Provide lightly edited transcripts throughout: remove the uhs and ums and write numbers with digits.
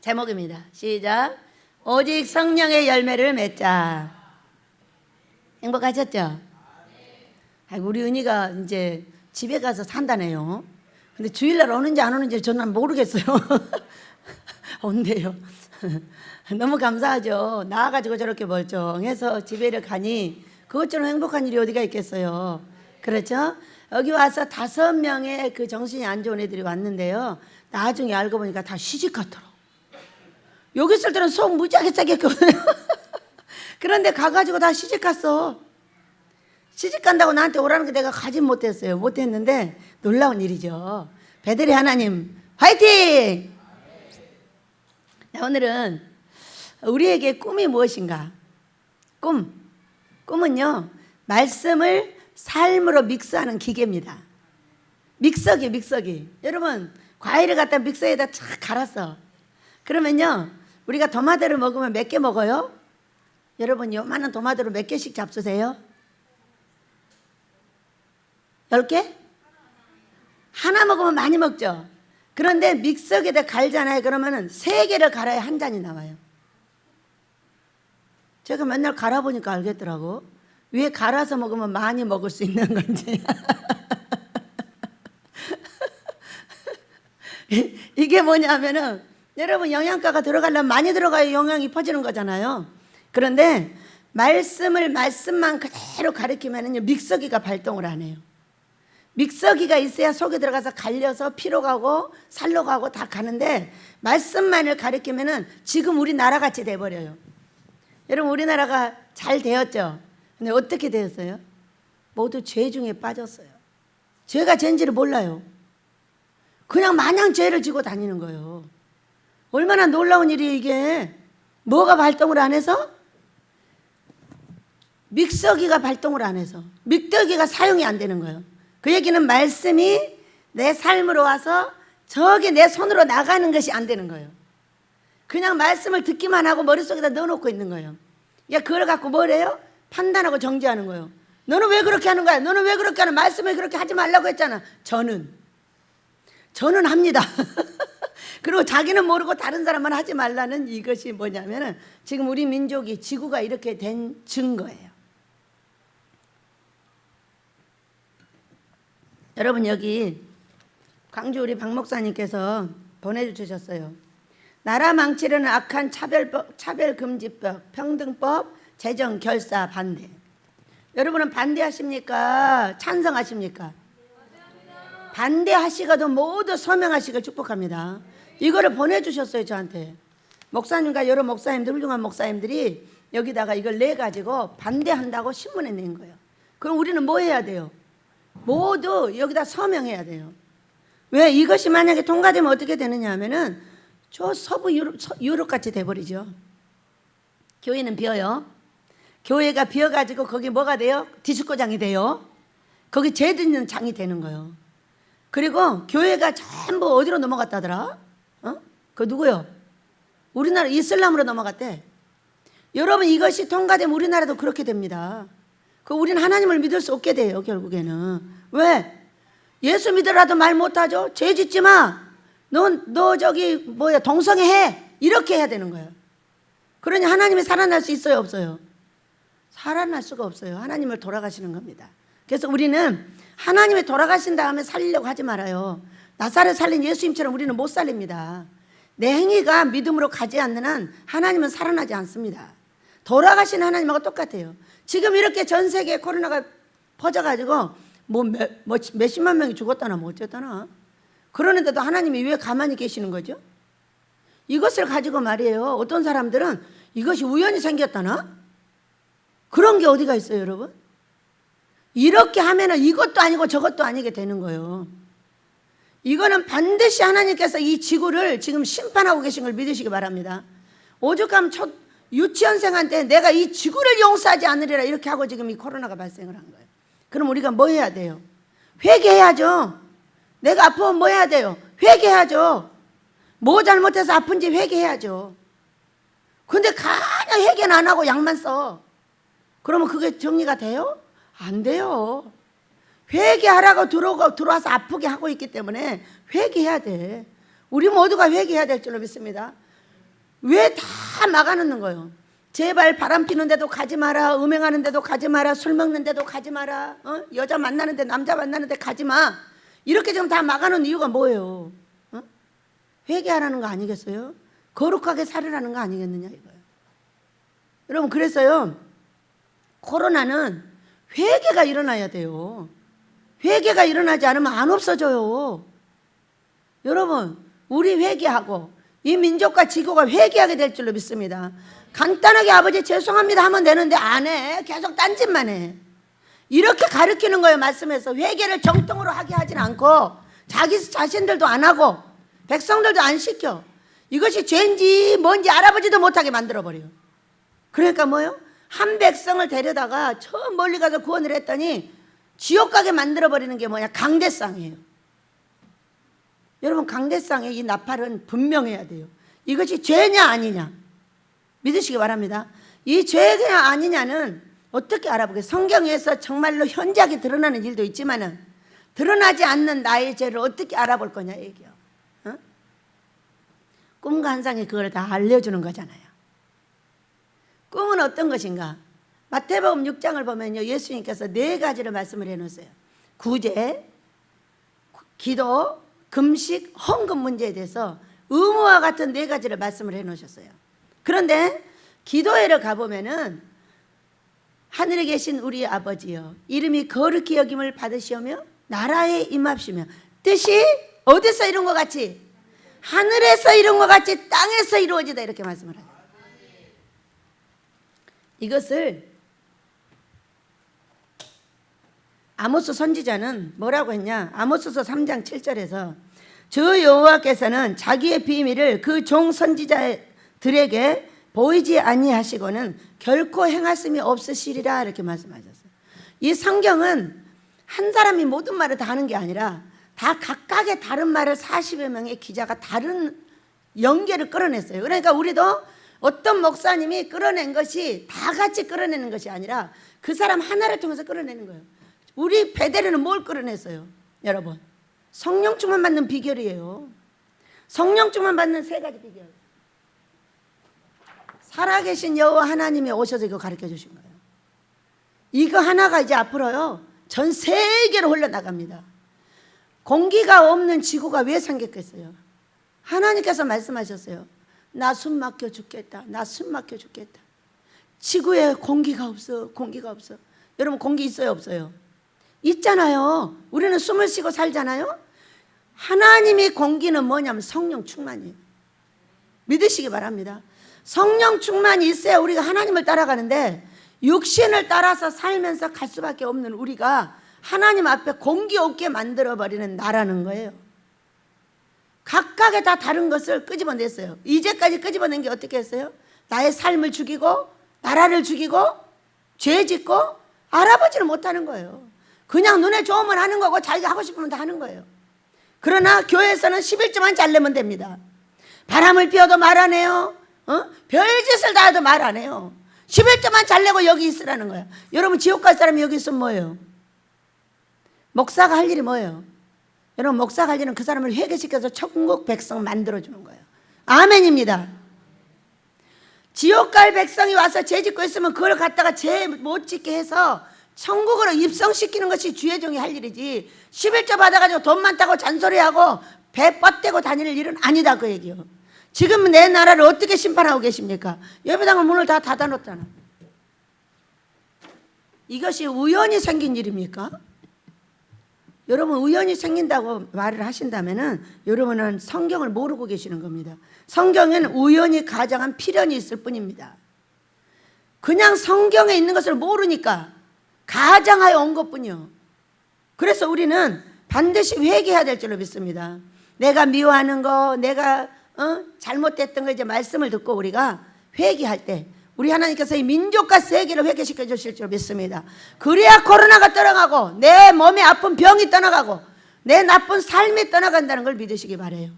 제목입니다. 시작. 오직 성령의 열매를 맺자. 행복하셨죠? 아이고, 우리 은희가 이제 집에 가서 산다네요. 근데 주일날 오는지 안 오는지 저는 모르겠어요. 온대요. 너무 감사하죠. 나와가지고 저렇게 멀쩡해서 집에를 가니 그것처럼 행복한 일이 어디가 있겠어요. 그렇죠? 여기 와서 5명의 그 정신이 안 좋은 애들이 왔는데요. 나중에 알고 보니까 다 시집 갔더라고. 여기 있을 때는 속 무지하게 세게 했거든요. 그런데 가가지고 다 시집 갔어. 시집 간다고 나한테 오라는 게 내가 가진 못했어요. 못했는데 놀라운 일이죠. 베들의 하나님 화이팅! 오늘은 우리에게 꿈이 무엇인가? 꿈은요, 말씀을 삶으로 믹스하는 기계입니다. 믹서기. 여러분, 과일을 갖다 믹서에다 착 갈았어. 그러면요, 우리가 토마토를 먹으면 몇 개 먹어요? 여러분, 요만한 토마토를 몇 개씩 잡수세요? 10개? 하나 먹으면 많이 먹죠. 그런데 믹서기에다 갈잖아요. 그러면은 3개를 갈아야 한 잔이 나와요. 제가 맨날 갈아보니까 알겠더라고. 왜 갈아서 먹으면 많이 먹을 수 있는 건지. 이게 뭐냐면은, 여러분, 영양가가 들어가려면 많이 들어가야 영양이 퍼지는 거잖아요. 그런데 말씀만 그대로 가리키면은요, 믹서기가 발동을 안 해요. 믹서기가 있어야 속에 들어가서 갈려서 피로 가고 살로 가고 다 가는데, 말씀만을 가리키면은 지금 우리나라 같이 돼버려요. 여러분, 우리나라가 잘 되었죠? 근데 어떻게 되었어요? 모두 죄 중에 빠졌어요. 죄가 죄인지를 몰라요. 그냥 마냥 죄를 지고 다니는 거예요. 얼마나 놀라운 일이에요, 이게. 뭐가 발동을 안 해서? 믹서기가 발동을 안 해서. 믹서기가 사용이 안 되는 거예요. 그 얘기는 말씀이 내 삶으로 와서 저기 내 손으로 나가는 것이 안 되는 거예요. 그냥 말씀을 듣기만 하고 머릿속에다 넣어놓고 있는 거예요. 그걸 갖고 뭐래요? 판단하고 정죄하는 거예요. 너는 왜 그렇게 하는 거야? 너는 왜 그렇게 하는 거야? 말씀을 그렇게 하지 말라고 했잖아. 저는 합니다. 그리고 자기는 모르고 다른 사람은 하지 말라는, 이것이 뭐냐면은 지금 우리 민족이, 지구가 이렇게 된 증거예요. 여러분, 여기 광주 우리 박 목사님께서 보내주셨어요. 나라 망치려는 악한 차별금지법, 평등법, 제정 결사 반대. 여러분은 반대하십니까? 찬성하십니까? 반대하시고도 모두 서명하시길 축복합니다. 이거를 보내주셨어요, 저한테. 목사님과 여러 목사님들, 훌륭한 목사님들이 여기다가 이걸 내가지고 반대한다고 신문에 낸 거예요. 그럼 우리는 뭐 해야 돼요? 모두 여기다 서명해야 돼요. 왜? 이것이 만약에 통과되면 어떻게 되느냐 하면은 저 서부 유럽 같이 돼버리죠. 교회는 비어요. 교회가 비어가지고 거기 뭐가 돼요? 디스코장이 돼요. 거기 죄 짓는 장이 되는 거예요. 그리고 교회가 전부 어디로 넘어갔다더라? 그 누구요? 우리나라 이슬람으로 넘어갔대. 여러분, 이것이 통과되면 우리나라도 그렇게 됩니다. 우리는 하나님을 믿을 수 없게 돼요, 결국에는. 왜? 예수 믿으라도 말 못하죠? 죄 짓지 마. 너 저기 동성애 해. 이렇게 해야 되는 거예요. 그러니 하나님이 살아날 수 있어요, 없어요? 살아날 수가 없어요. 하나님을 돌아가시는 겁니다. 그래서 우리는 하나님이 돌아가신 다음에 살리려고 하지 말아요. 나사렛 살린 예수님처럼 우리는 못 살립니다. 내 행위가 믿음으로 가지 않는 한 하나님은 살아나지 않습니다. 돌아가신 하나님하고 똑같아요. 지금 이렇게 전 세계에 코로나가 퍼져가지고 몇십만 명이 죽었다나 뭐 어쨌다나, 그러는데도 하나님이 왜 가만히 계시는 거죠? 이것을 가지고 말이에요, 어떤 사람들은 이것이 우연히 생겼다나? 그런 게 어디가 있어요, 여러분? 이렇게 하면은 이것도 아니고 저것도 아니게 되는 거예요. 이거는 반드시 하나님께서 이 지구를 지금 심판하고 계신 걸 믿으시기 바랍니다. 오죽하면 유치원생한테 내가 이 지구를 용서하지 않으리라 이렇게 하고 지금 이 코로나가 발생을 한 거예요. 그럼 우리가 뭐 해야 돼요? 회개해야죠. 내가 아프면 뭐 해야 돼요? 회개해야죠. 뭐 잘못해서 아픈지 회개해야죠. 근데 가냐 회개는 안 하고 약만 써. 그러면 그게 정리가 돼요? 안 돼요. 회개하라고 들어와서 아프게 하고 있기 때문에 회개해야 돼. 우리 모두가 회개해야 될 줄로 믿습니다. 왜 다 막아놓는 거예요? 제발 바람 피는 데도 가지 마라, 음행하는 데도 가지 마라, 술 먹는 데도 가지 마라, 여자 만나는데 남자 만나는데 가지 마. 이렇게 지금 다 막아놓은 이유가 뭐예요? 회개하라는 거 아니겠어요? 거룩하게 살으라는 거 아니겠느냐 이거예요. 여러분, 그래서요, 코로나는 회개가 일어나야 돼요. 회개가 일어나지 않으면 안 없어져요. 여러분, 우리 회개하고 이 민족과 지구가 회개하게 될 줄로 믿습니다. 간단하게 아버지 죄송합니다 하면 되는데 안 해. 계속 딴짓만 해. 이렇게 가르치는 거예요. 말씀에서 회개를 정통으로 하게 하진 않고 자기 자신들도 안 하고 백성들도 안 시켜. 이것이 죄인지 뭔지 알아보지도 못하게 만들어버려요. 그러니까 뭐예요? 한 백성을 데려다가 저 멀리 가서 구원을 했더니 지옥 가게 만들어버리는 게 뭐냐? 강대상이에요. 여러분, 강대상의 이 나팔은 분명해야 돼요. 이것이 죄냐 아니냐 믿으시기 바랍니다. 이 죄냐 아니냐는 어떻게 알아보겠어요? 성경에서 정말로 현저하게 드러나는 일도 있지만은 드러나지 않는 나의 죄를 어떻게 알아볼 거냐 얘기요. 꿈과 환상이 그걸 다 알려주는 거잖아요. 꿈은 어떤 것인가? 마태복음 6장을 보면요, 예수님께서 4가지를 말씀을 해놓으세요. 구제, 기도, 금식, 헌금 문제에 대해서 의무와 같은 4가지를 말씀을 해놓으셨어요. 그런데 기도회를 가보면은 하늘에 계신 우리 아버지여, 이름이 거룩히 여김을 받으시오며 나라에 임합시며, 뜻이 어디서 이룬 것 같이 하늘에서 이룬 것 같이 땅에서 이루어지다, 이렇게 말씀을 하죠. 이것을 아모스 선지자는 뭐라고 했냐? 아모스서 3장 7절에서 저 여호와께서는 자기의 비밀을 그 종 선지자들에게 보이지 아니하시고는 결코 행하심이 없으시리라, 이렇게 말씀하셨어요. 이 성경은 한 사람이 모든 말을 다 하는 게 아니라 다 각각의 다른 말을 40여 명의 기자가 다른 연계를 끌어냈어요. 그러니까 우리도 어떤 목사님이 끌어낸 것이 다 같이 끌어내는 것이 아니라 그 사람 하나를 통해서 끌어내는 거예요. 우리 베델에는 뭘 끌어냈어요? 여러분, 성령 충만 받는 비결이에요. 성령 충만 받는 3가지 비결. 살아계신 여호와 하나님이 오셔서 이거 가르쳐 주신 거예요. 이거 하나가 이제 앞으로요 전 세계로 흘러나갑니다. 공기가 없는 지구가 왜 생겼겠어요? 하나님께서 말씀하셨어요. 나 숨 막혀 죽겠다. 나 숨 막혀 죽겠다. 지구에 공기가 없어. 공기가 없어. 여러분, 공기 있어요 없어요? 있잖아요. 우리는 숨을 쉬고 살잖아요. 하나님이 공기는 뭐냐면 성령 충만이에요. 믿으시기 바랍니다. 성령 충만이 있어야 우리가 하나님을 따라가는데 육신을 따라서 살면서 갈 수밖에 없는 우리가 하나님 앞에 공기 없게 만들어버리는 나라는 거예요. 각각의 다 다른 것을 끄집어냈어요. 이제까지 끄집어낸 게 어떻게 했어요? 나의 삶을 죽이고 나라를 죽이고 죄 짓고 알아보지를 못하는 거예요. 그냥 눈에 좋으면 하는 거고 자기가 하고 싶으면 다 하는 거예요. 그러나 교회에서는 11조만 잘 내면 됩니다. 바람을 피워도 말 안 해요. 별짓을 다 해도 말 안 해요. 11조만 잘 내고 여기 있으라는 거예요. 여러분, 지옥 갈 사람이 여기 있으면 뭐예요? 목사가 할 일이 뭐예요? 여러분, 목사가 할 일은 그 사람을 회개시켜서 천국 백성 만들어주는 거예요. 아멘입니다. 지옥 갈 백성이 와서 죄 짓고 있으면 그걸 갖다가 죄 못 짓게 해서 천국으로 입성시키는 것이 주의 종이 할 일이지 11조 받아가지고 돈 많다고 잔소리하고 배 뻗대고 다니는 일은 아니다, 그 얘기요. 지금 내 나라를 어떻게 심판하고 계십니까? 예배당은 문을 다 닫아놓잖아. 이것이 우연히 생긴 일입니까? 여러분, 우연히 생긴다고 말을 하신다면은 여러분은 성경을 모르고 계시는 겁니다. 성경에는 우연히 가장한 필연이 있을 뿐입니다. 그냥 성경에 있는 것을 모르니까 가장하여 온 것뿐이요. 그래서 우리는 반드시 회개해야 될 줄로 믿습니다. 내가 미워하는 거, 내가 잘못됐던 거 이제 말씀을 듣고 우리가 회개할 때 우리 하나님께서 이 민족과 세계를 회개시켜 주실 줄 믿습니다. 그래야 코로나가 떠나가고 내 몸에 아픈 병이 떠나가고 내 나쁜 삶이 떠나간다는 걸 믿으시기 바라요.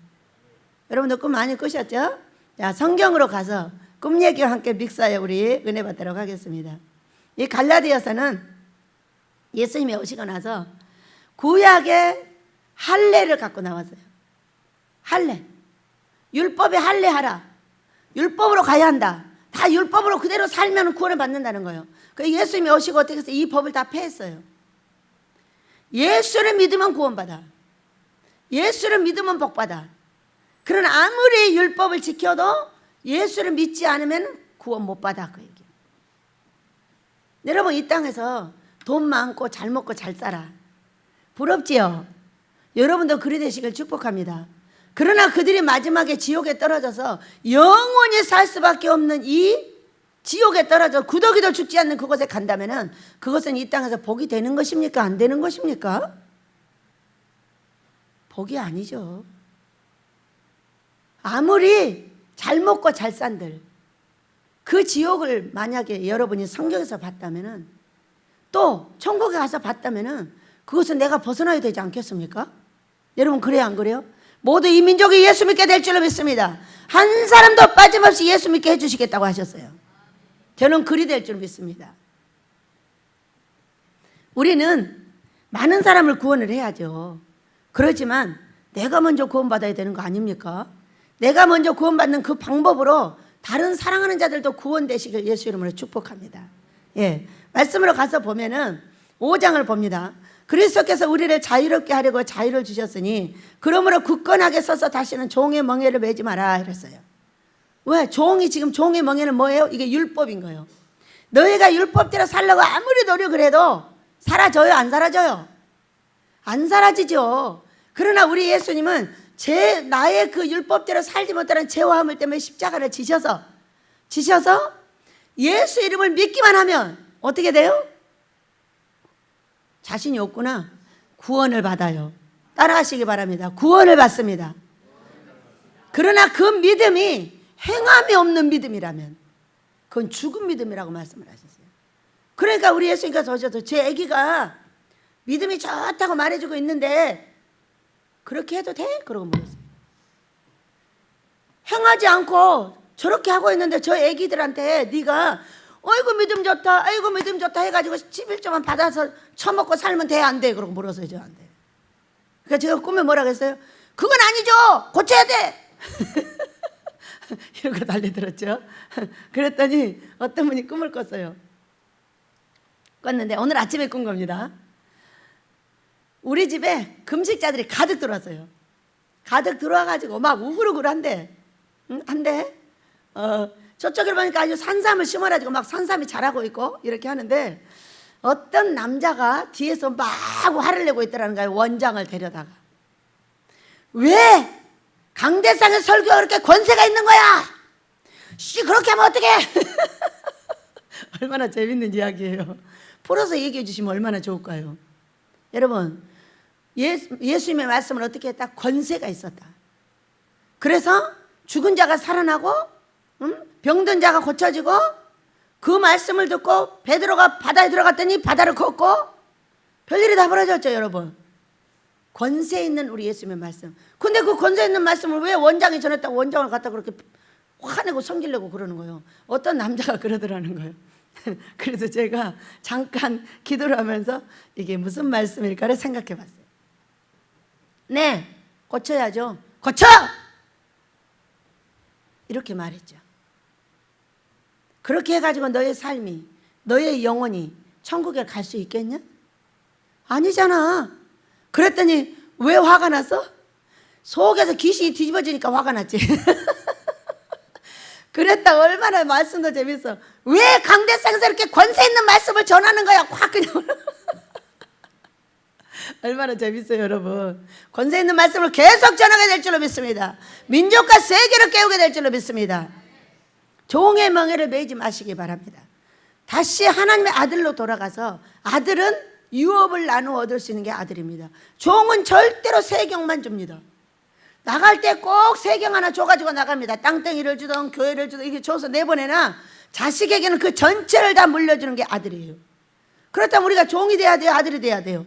여러분들 꿈 많이 꾸셨죠? 자, 성경으로 가서 꿈 얘기와 함께 믹사에 우리 은혜 받도록 하겠습니다. 이 갈라디아서는 예수님이 오시고 나서 구약의 할례를 갖고 나왔어요. 할례. 율법에 할례하라. 율법으로 가야 한다. 다 율법으로 그대로 살면 구원을 받는다는 거예요. 그래서 예수님이 오시고 어떻게 해서 이 법을 다 폐했어요. 예수를 믿으면 구원받아. 예수를 믿으면 복받아. 그러나 아무리 율법을 지켜도 예수를 믿지 않으면 구원 못 받아. 그 얘기예요. 여러분 이 땅에서 돈 많고 잘 먹고 잘 살아. 부럽지요? 여러분도 그리 되시길 축복합니다. 그러나 그들이 마지막에 지옥에 떨어져서 영원히 살 수밖에 없는 이 지옥에 떨어져 구더기도 죽지 않는 그곳에 간다면은 그것은 이 땅에서 복이 되는 것입니까? 안 되는 것입니까? 복이 아니죠. 아무리 잘 먹고 잘 산들 그 지옥을 만약에 여러분이 성경에서 봤다면은 또 천국에 가서 봤다면은 그것은 내가 벗어나야 되지 않겠습니까? 여러분 그래요 안 그래요? 모두 이 민족이 예수 믿게 될 줄로 믿습니다. 한 사람도 빠짐없이 예수 믿게 해주시겠다고 하셨어요. 저는 그리 될 줄 믿습니다. 우리는 많은 사람을 구원을 해야죠. 그렇지만 내가 먼저 구원받아야 되는 거 아닙니까? 내가 먼저 구원받는 그 방법으로 다른 사랑하는 자들도 구원되시길 예수 이름으로 축복합니다. 예, 말씀으로 가서 보면은 5장을 봅니다. 그리스도께서 우리를 자유롭게 하려고 자유를 주셨으니 그러므로 굳건하게 서서 다시는 종의 멍에를 매지 마라 이랬어요. 왜? 종이 지금 종의 멍에는 뭐예요? 이게 율법인 거예요. 너희가 율법대로 살려고 아무리 노력을 해도 사라져요? 안 사라져요? 안 사라지죠. 그러나 우리 예수님은 나의 그 율법대로 살지 못하는 죄와 함을 때문에 십자가를 지셔서 예수 이름을 믿기만 하면 어떻게 돼요? 자신이 없구나. 구원을 받아요. 따라하시기 바랍니다. 구원을 받습니다. 그러나 그 믿음이 행함이 없는 믿음이라면 그건 죽은 믿음이라고 말씀을 하셨어요. 그러니까 우리 예수님께서 오셔서 제 아기가 믿음이 좋다고 말해주고 있는데 그렇게 해도 돼? 그러고 물었어요. 행하지 않고 저렇게 하고 있는데 저 아기들한테 네가 아이고 믿음 좋다 아이고 믿음 좋다 해가지고 11조만 받아서 처먹고 살면 돼? 안 돼? 그러고 물었어요 저한테. 그러니까 제가 꿈에 뭐라고 했어요? 그건 아니죠. 고쳐야 돼. 이러고 달려들었죠. 그랬더니 어떤 분이 꿈을 꿨어요. 꿨는데 오늘 아침에 꾼 겁니다. 우리 집에 금식자들이 가득 들어왔어요. 가득 들어와가지고 막 우글우글한데 한데 저쪽을 보니까 아주 산삼을 심어가지고 막 산삼이 자라고 있고 이렇게 하는데 어떤 남자가 뒤에서 막 화를 내고 있더라는 거예요. 원장을 데려다가. 왜 강대상의 설교가 그렇게 권세가 있는 거야? 그렇게 하면 어떡해? 얼마나 재밌는 이야기예요. 풀어서 얘기해 주시면 얼마나 좋을까요? 여러분 예수님의 말씀을 어떻게 했다? 권세가 있었다. 그래서 죽은 자가 살아나고 병든 자가 고쳐지고 그 말씀을 듣고 베드로가 바다에 들어갔더니 바다를 걷고 별일이 다 벌어졌죠. 여러분 권세 있는 우리 예수님의 말씀. 근데 그 권세 있는 말씀을 왜 원장이 전했다고 원장을 갖다 그렇게 화내고 섬기려고 그러는 거예요. 어떤 남자가 그러더라는 거예요. 그래서 제가 잠깐 기도를 하면서 이게 무슨 말씀일까를 생각해 봤어요. 네, 고쳐야죠. 고쳐! 이렇게 말했죠. 그렇게 해가지고 너의 삶이, 너의 영혼이 천국에 갈 수 있겠냐? 아니잖아. 그랬더니 왜 화가 났어? 속에서 귀신이 뒤집어지니까 화가 났지. 그랬다 얼마나 말씀도 재밌어. 왜 강대상에서 이렇게 권세 있는 말씀을 전하는 거야? 확 그냥. 얼마나 재밌어요 여러분. 권세 있는 말씀을 계속 전하게 될 줄로 믿습니다. 민족과 세계를 깨우게 될 줄로 믿습니다. 종의 멍에를 매지 마시기 바랍니다. 다시 하나님의 아들로 돌아가서 아들은 유업을 나누어 얻을 수 있는 게 아들입니다. 종은 절대로 세경만 줍니다. 나갈 때 꼭 세경 하나 줘가지고 나갑니다. 땅덩이를 주든 교회를 주든 이렇게 줘서 내보내나 자식에게는 그 전체를 다 물려주는 게 아들이에요. 그렇다면 우리가 종이 돼야 돼요? 아들이 돼야 돼요?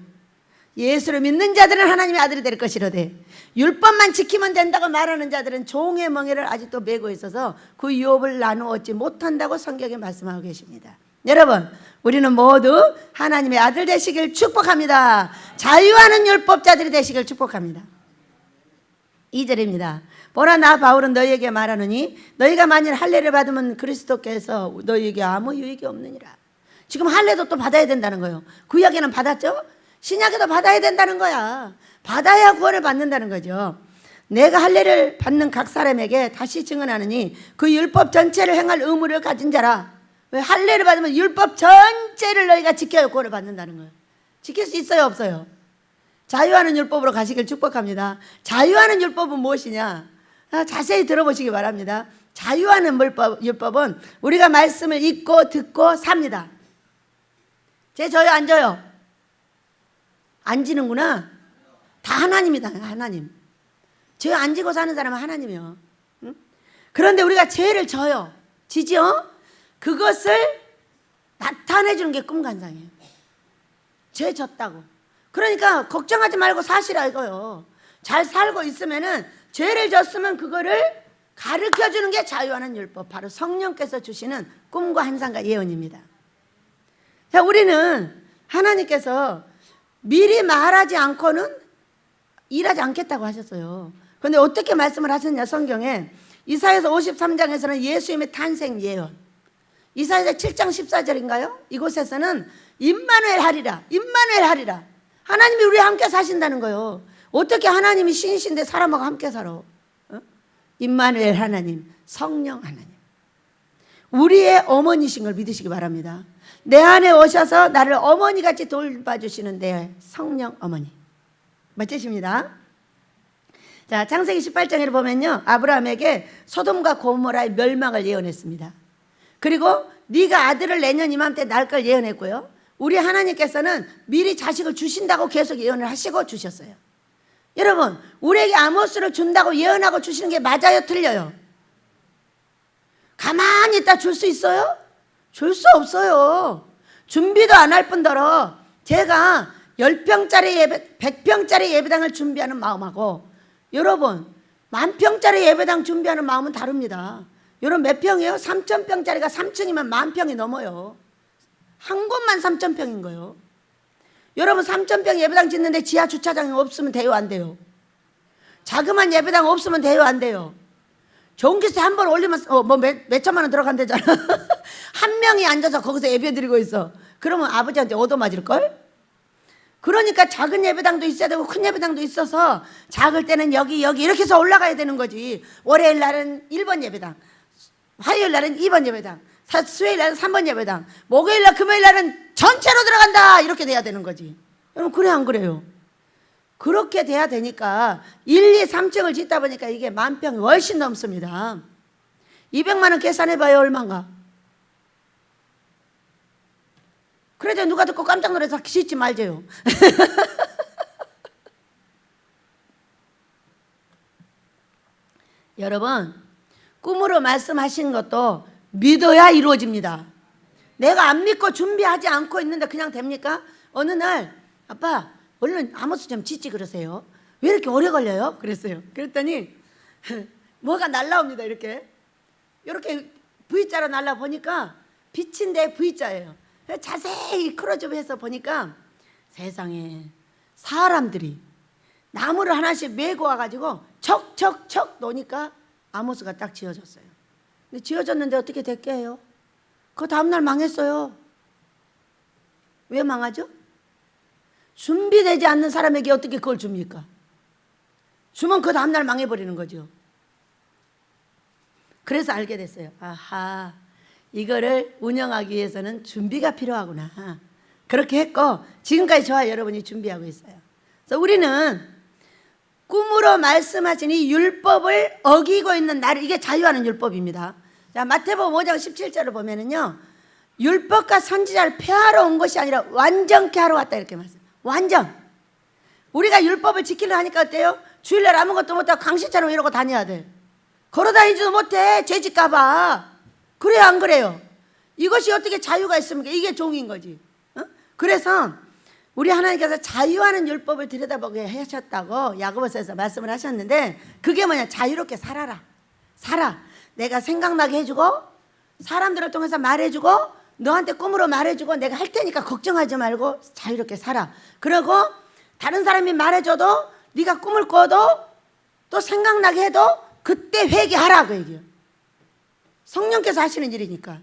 예수를 믿는 자들은 하나님의 아들이 될 것이로되 율법만 지키면 된다고 말하는 자들은 종의 멍에를 아직도 메고 있어서 그 유업을 나누어 얻지 못한다고 성경에 말씀하고 계십니다. 여러분, 우리는 모두 하나님의 아들 되시길 축복합니다. 자유하는 율법자들이 되시길 축복합니다. 2절입니다. 보라, 나 바울은 너희에게 말하노니 너희가 만일 할례를 받으면 그리스도께서 너희에게 아무 유익이 없느니라. 지금 할례도 또 받아야 된다는 거예요. 구약에는 받았죠? 신약에도 받아야 된다는 거야. 받아야 구원을 받는다는 거죠. 내가 할례를 받는 각 사람에게 다시 증언하느니 그 율법 전체를 행할 의무를 가진 자라. 왜? 할례를 받으면 율법 전체를 너희가 지켜야 구원을 받는다는 거예요. 지킬 수 있어요, 없어요? 자유하는 율법으로 가시길 축복합니다. 자유하는 율법은 무엇이냐? 자세히 들어보시기 바랍니다. 자유하는 율법은 우리가 말씀을 읽고 듣고 삽니다. 쟤 져요, 안 져요? 안 지는구나. 다 하나님이다, 하나님. 죄 안 지고 사는 사람은 하나님이요. 응? 그런데 우리가 죄를 져요. 지죠? 그것을 나타내 주는 게 꿈관상이에요. 죄 졌다고. 그러니까 걱정하지 말고 사시라 이거요. 잘 살고 있으면은 죄를 졌으면 그거를 가르쳐 주는 게 자유하는 율법, 바로 성령께서 주시는 꿈과 환상과 예언입니다. 자, 우리는 하나님께서 미리 말하지 않고는 일하지 않겠다고 하셨어요. 그런데 어떻게 말씀을 하셨냐? 성경에 이사야서 53장에서는 예수님의 탄생 예언, 이사야서 7장 14절인가요? 이곳에서는 임마누엘 하리라, 임마누엘 하리라. 하나님이 우리와 함께 사신다는 거예요. 어떻게 하나님이 신이신데 사람하고 함께 살아? 어? 임마누엘 하나님, 성령 하나님, 우리의 어머니신 걸 믿으시기 바랍니다. 내 안에 오셔서 나를 어머니같이 돌봐주시는 내 성령 어머니, 멋지십니다. 자, 창세기 18장에 보면요, 아브라함에게 소돔과 고모라의 멸망을 예언했습니다. 그리고 네가 아들을 내년 이맘때 낳을 걸 예언했고요, 우리 하나님께서는 미리 자식을 주신다고 계속 예언을 하시고 주셨어요. 여러분, 우리에게 아모스를 준다고 예언하고 주시는 게 맞아요, 틀려요? 가만히 있다 줄 수 있어요? 줄 수 없어요. 준비도 안 할 뿐더러 제가 10평짜리 예배, 100평짜리 예배당을 준비하는 마음하고 여러분 10,000평짜리 예배당 준비하는 마음은 다릅니다. 여러분 몇 평이에요? 3,000평짜리가 3층이면 10,000평이 넘어요. 한 곳만 3,000평인 거예요. 여러분 3,000평 예배당 짓는데 지하 주차장이 없으면 돼요, 안 돼요? 자그만 예배당 없으면 돼요, 안 돼요? 전기세 한 번 올리면 몇 천만 원 들어간대잖아. 한 명이 앉아서 거기서 예배 드리고 있어. 그러면 아버지한테 얻어맞을걸? 그러니까 작은 예배당도 있어야 되고 큰 예배당도 있어서 작을 때는 여기 이렇게 해서 올라가야 되는 거지. 월요일 날은 1번 예배당, 화요일 날은 2번 예배당, 수요일 날은 3번 예배당, 목요일 날 금요일 날은 전체로 들어간다, 이렇게 돼야 되는 거지. 여러분 그래 안 그래요? 그렇게 돼야 되니까 1, 2, 3층을 짓다 보니까 이게 10,000평이 훨씬 넘습니다. 200만 원 계산해봐요, 얼마인가? 그래도 누가 듣고 깜짝 놀라서 짓지 말재요. 여러분, 꿈으로 말씀하신 것도 믿어야 이루어집니다. 내가 안 믿고 준비하지 않고 있는데 그냥 됩니까? 어느 날 아빠 얼른 아모스 좀 짓지 그러세요. 왜 이렇게 오래 걸려요? 그랬어요. 그랬더니 뭐가 날라옵니다. 이렇게 V자로 날라보니까 빛인데 V자예요. 자세히 클로즈업해서 보니까 세상에 사람들이 나무를 하나씩 메고 와가지고 척척척 놓으니까 아모스가 딱 지어졌어요. 근데 지어졌는데 어떻게 됐게요? 그 다음날 망했어요. 왜 망하죠? 준비되지 않는 사람에게 어떻게 그걸 줍니까? 주면 그 다음날 망해버리는 거죠. 그래서 알게 됐어요. 아하, 이거를 운영하기 위해서는 준비가 필요하구나. 그렇게 했고 지금까지 저와 여러분이 준비하고 있어요. 그래서 우리는 꿈으로 말씀하신 이 율법을 어기고 있는 나를, 이게 자유하는 율법입니다. 자, 마태복음 5장 17절을 보면은요, 율법과 선지자를 폐하러 온 것이 아니라 완전케 하러 왔다, 이렇게 말씀. 완전. 우리가 율법을 지키려 하니까 어때요? 주일날 아무것도 못하고 강시처럼 이러고 다녀야 돼. 걸어다니지도 못해, 죄짓까봐. 그래요, 안 그래요? 이것이 어떻게 자유가 있습니까? 이게 종인 거지. 어? 그래서 우리 하나님께서 자유하는 율법을 들여다보게 하셨다고 야고보서에서 말씀을 하셨는데, 그게 뭐냐? 자유롭게 살아라. 살아. 내가 생각나게 해주고 사람들을 통해서 말해주고 너한테 꿈으로 말해주고 내가 할 테니까 걱정하지 말고 자유롭게 살아. 그리고 다른 사람이 말해줘도 네가 꿈을 꿔도 또 생각나게 해도 그때 회개하라 그 얘기예요. 성령께서 하시는 일이니까.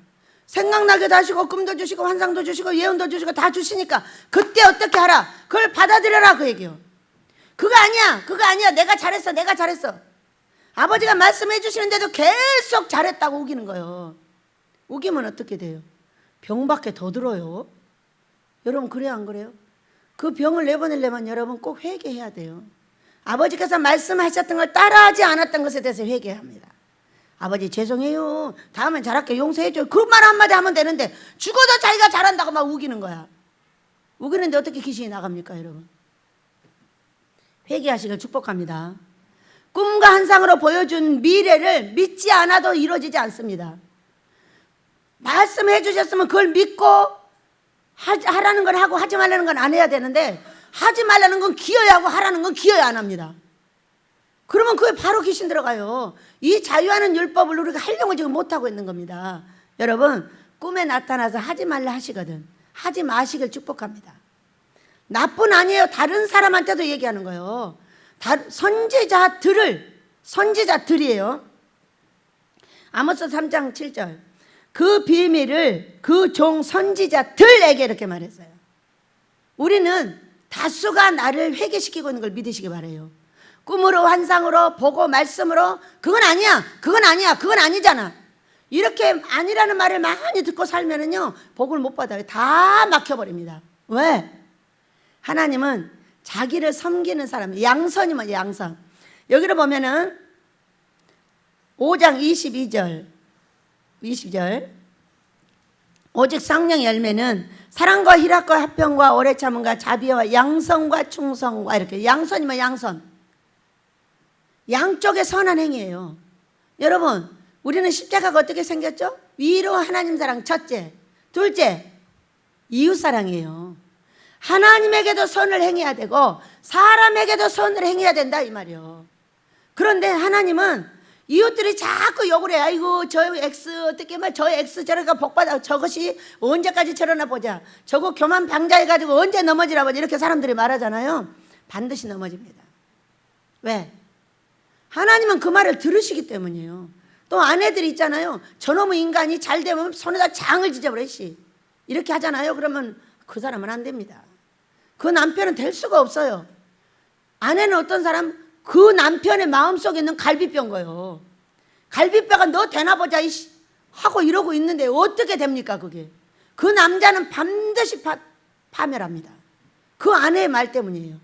생각나게도 하시고 꿈도 주시고 환상도 주시고 예언도 주시고 다 주시니까 그때 어떻게 하라. 그걸 받아들여라 그 얘기예요. 그거 아니야 내가 잘했어. 아버지가 말씀해 주시는데도 계속 잘했다고 우기는 거예요. 우기면 어떻게 돼요? 병밖에 더 들어요. 여러분 그래요 안 그래요? 그 병을 내보내려면 여러분 꼭 회개해야 돼요. 아버지께서 말씀하셨던 걸 따라하지 않았던 것에 대해서 회개해야 합니다. 아버지 죄송해요. 다음엔 잘할게 용서해줘요. 그 말 한마디 하면 되는데 죽어도 자기가 잘한다고 막 우기는 거야. 우기는데 어떻게 귀신이 나갑니까 여러분? 회개하시길 축복합니다. 꿈과 환상으로 보여준 미래를 믿지 않아도 이루어지지 않습니다. 말씀해 주셨으면 그걸 믿고 하라는 건 하고 하지 말라는 건 안 해야 되는데 하지 말라는 건 기어야 하고 하라는 건 기어야 안 합니다. 그러면 그게 바로 귀신 들어가요. 이 자유하는 율법을 우리가 활용을 지금 못하고 있는 겁니다. 여러분 꿈에 나타나서 하지 말라 하시거든 하지 마시길 축복합니다. 나뿐 아니에요. 다른 사람한테도 얘기하는 거예요. 선지자들이에요. 아모스 3장 7절 그 비밀을 그 종 선지자들에게 이렇게 말했어요. 우리는 다수가 나를 회개시키고 있는 걸 믿으시기 바라요. 꿈으로 환상으로 보고 말씀으로 그건 아니잖아. 이렇게 아니라는 말을 많이 듣고 살면은요 복을 못 받아요. 다 막혀버립니다. 왜? 하나님은 자기를 섬기는 사람, 양선이면 양선. 여기를 보면은 5장 20절 오직 성령의 열매는 사랑과 희락과 화평과 오래 참음과 자비와 양선과 충성과 이렇게 양선이면 양선. 양쪽의 선한 행위예요. 여러분 우리는 십자가가 어떻게 생겼죠? 위로 하나님 사랑 첫째, 둘째 이웃 사랑이에요. 하나님에게도 선을 행해야 되고 사람에게도 선을 행해야 된다 이 말이요. 그런데 하나님은 이웃들이 자꾸 욕을 해요. 아이고 저 X 어떻게 말 저 X 저러가 복받아 저것이 언제까지 저러나 보자. 저거 교만 방자해가지고 언제 넘어지나 보자. 이렇게 사람들이 말하잖아요. 반드시 넘어집니다. 왜? 하나님은 그 말을 들으시기 때문이에요. 또 아내들이 있잖아요. 저놈의 인간이 잘 되면 손에다 장을 지져버려 씨. 이렇게 하잖아요. 그러면 그 사람은 안 됩니다. 그 남편은 될 수가 없어요. 아내는 어떤 사람 그 남편의 마음속에 있는 갈비뼈인 거예요. 갈비뼈가 너 되나 보자 이씨 하고 이러고 있는데 어떻게 됩니까 그게. 그 남자는 반드시 파멸합니다. 그 아내의 말 때문이에요.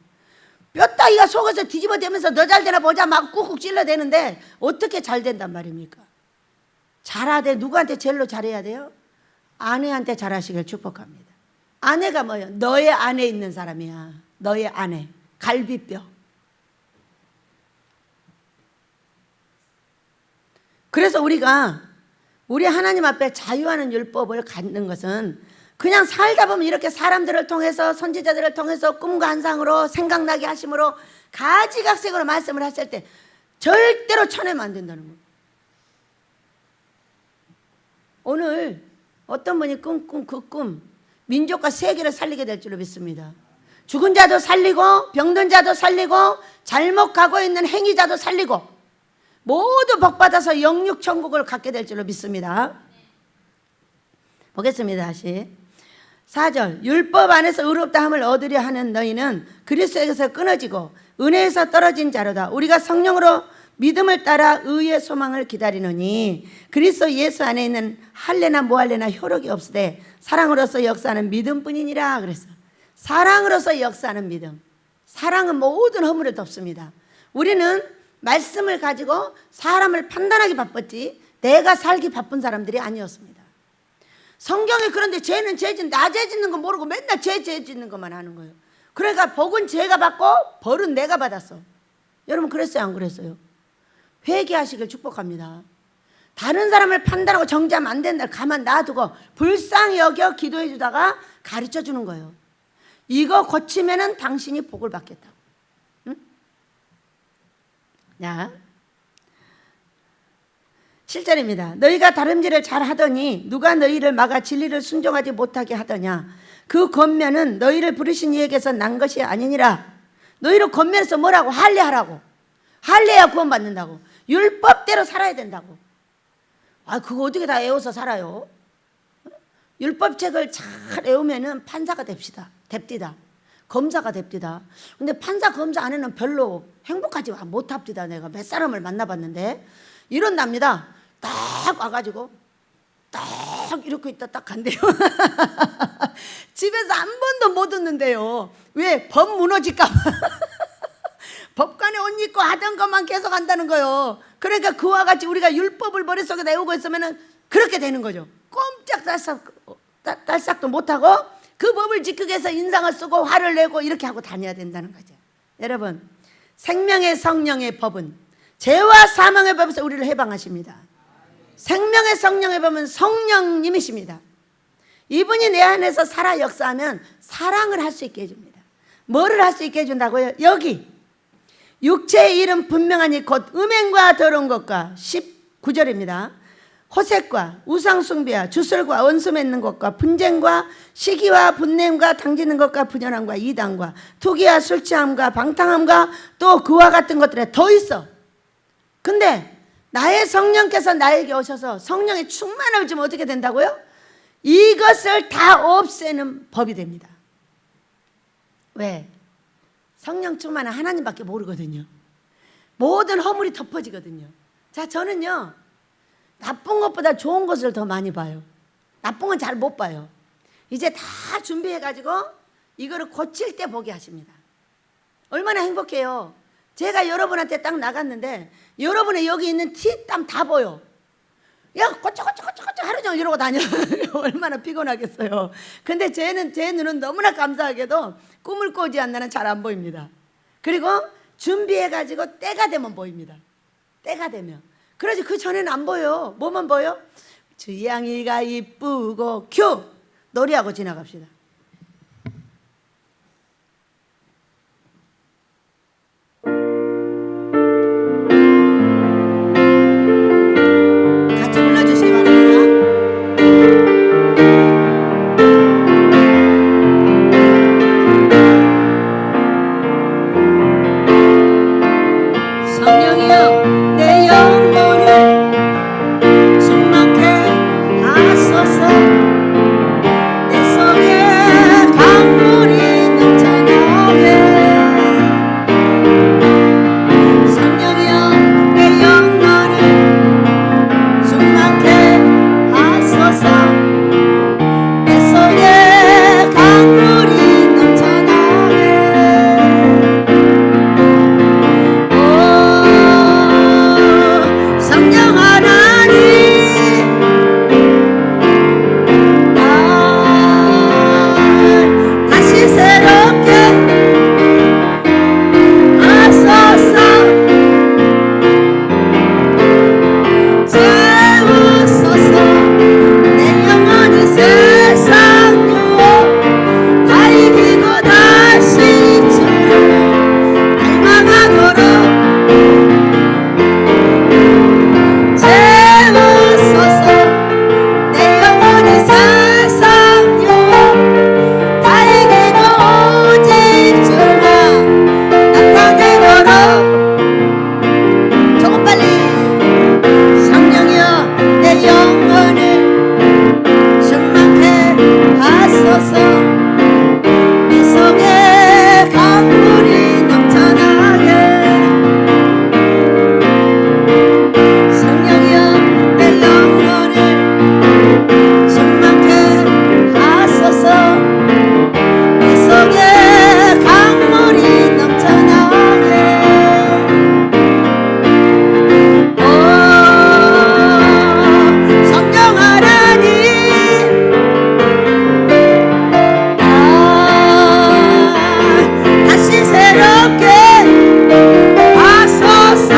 뼈다귀가 속에서 뒤집어대면서 너 잘 되나 보자 막 꾹꾹 찔러대는데 어떻게 잘 된단 말입니까? 잘하되 누구한테 제일로 잘해야 돼요? 아내한테 잘하시길 축복합니다. 아내가 뭐예요? 너의 안에 있는 사람이야. 너의 아내 갈비뼈. 그래서 우리가 우리 하나님 앞에 자유하는 율법을 갖는 것은 그냥 살다 보면 이렇게 사람들을 통해서 선지자들을 통해서 꿈과 환상으로 생각나게 하심으로 가지각색으로 말씀을 하실 때 절대로 쳐내면 안 된다는 거예요. 오늘 어떤 분이 꿈 그 꿈 민족과 세계를 살리게 될 줄로 믿습니다. 죽은 자도 살리고 병든 자도 살리고 잘못 가고 있는 행위자도 살리고 모두 복받아서 영육 천국을 갖게 될 줄로 믿습니다. 보겠습니다. 다시 4절 율법 안에서 의롭다 함을 얻으려 하는 너희는 그리스도에게서 끊어지고 은혜에서 떨어진 자로다. 우리가 성령으로 믿음을 따라 의의 소망을 기다리노니 그리스도 예수 안에 있는 할례나 무할례나 효력이 없으되 사랑으로서 역사하는 믿음뿐이니라. 그랬어. 사랑으로서 역사하는 믿음. 사랑은 모든 허물을 덮습니다. 우리는 말씀을 가지고 사람을 판단하기 바빴지 내가 살기 바쁜 사람들이 아니었습니다. 성경에 그런데 죄는 나 죄 짓는 거 모르고 맨날 죄 짓는 것만 하는 거예요. 그러니까 복은 죄가 받고 벌은 내가 받았어. 여러분 그랬어요 안 그랬어요? 회개하시길 축복합니다. 다른 사람을 판단하고 정죄하면 안 된다. 가만 놔두고 불쌍히 여겨 기도해 주다가 가르쳐 주는 거예요. 이거 고치면은 당신이 복을 받겠다고. 응? 자, 7절입니다. 너희가 다름질을 잘 하더니 누가 너희를 막아 진리를 순종하지 못하게 하더냐. 그 권면은 너희를 부르신 이에게서 난 것이 아니니라. 너희를 권면해서 뭐라고? 할례하라고. 할례해야 구원받는다고. 율법대로 살아야 된다고. 그거 어떻게 다 외워서 살아요? 율법책을 잘 외우면은 판사가 됩디다. 검사가 됩디다. 근데 판사 검사 안에는 별로 행복하지 못합디다. 내가 몇 사람을 만나봤는데 이런답니다. 딱 와가지고 딱 이렇게 있다 딱 간대요. 집에서 한 번도 못 웃는데요. 왜? 법 무너질까 봐. 법관에 옷 입고 하던 것만 계속 한다는 거예요. 그러니까 그와 같이 우리가 율법을 머릿속에 외우고 있으면 그렇게 되는 거죠. 꼼짝달싹도 못하고 그 법을 지키기 위해서 인상을 쓰고 화를 내고 이렇게 하고 다녀야 된다는 거죠. 여러분, 생명의 성령의 법은 죄와 사망의 법에서 우리를 해방하십니다. 생명의 성령의 법은 성령님이십니다. 이분이 내 안에서 살아 역사하면 사랑을 할 수 있게 해줍니다. 뭐를 할 수 있게 해준다고요? 여기 육체의 일은 분명하니 곧 음행과 더러운 것과 19절입니다. 호색과 우상숭배와 주술과 원수 맺는 것과 분쟁과 시기와 분냄과 당기는 것과 분열함과 이단과 투기와 술취함과 방탕함과 또 그와 같은 것들에 더 있어. 근데 나의 성령께서 나에게 오셔서 성령의 충만함을 주면 어떻게 된다고요? 이것을 다 없애는 법이 됩니다. 왜? 성령 충만은 하나님밖에 모르거든요. 모든 허물이 덮어지거든요. 자, 저는요 나쁜 것보다 좋은 것을 더 많이 봐요. 나쁜 건 잘 못 봐요. 이제 다 준비해가지고 이거를 고칠 때 보게 하십니다. 얼마나 행복해요. 제가 여러분한테 딱 나갔는데 여러분의 여기 있는 티땀 다 보여. 야, 고쳐 하루 종일 이러고 다녀. 얼마나 피곤하겠어요. 근데 제 눈은 너무나 감사하게도 꿈을 꾸지 않는 잘 안 보입니다. 그리고 준비해가지고 때가 되면 보입니다. 때가 되면. 그러지 그 전에는 안 보여. 뭐만 보여? 주양이가 이쁘고 큐! 놀이하고 지나갑시다. 같이 불러주시기 바랍니다. 성령이여 내 영혼을 충만케 하소서. 내 속에 강물이 넘쳐나게. 성령이여 내 영혼을 충만케 하소서. 내 속에 강물이 넘쳐나게. 성령 하나님, 날 다시 새롭게 하소서. 채우소서. 내 영혼이 세상 유혹 다 이기고 다시 주를 닮아가도록 채우소서. 내 영혼이 세상 유혹 다 이기고 오직 주만 나타내도록. 조금 빨리. 성령이여 내 영혼을 충만케 하소서. 내 속에 강물이 넘쳐나게. 성령이여 내 영혼을 충만케 하소서. 내 속에 강물이 넘쳐나게. 성령 하나님, 다시 새롭게 하소서.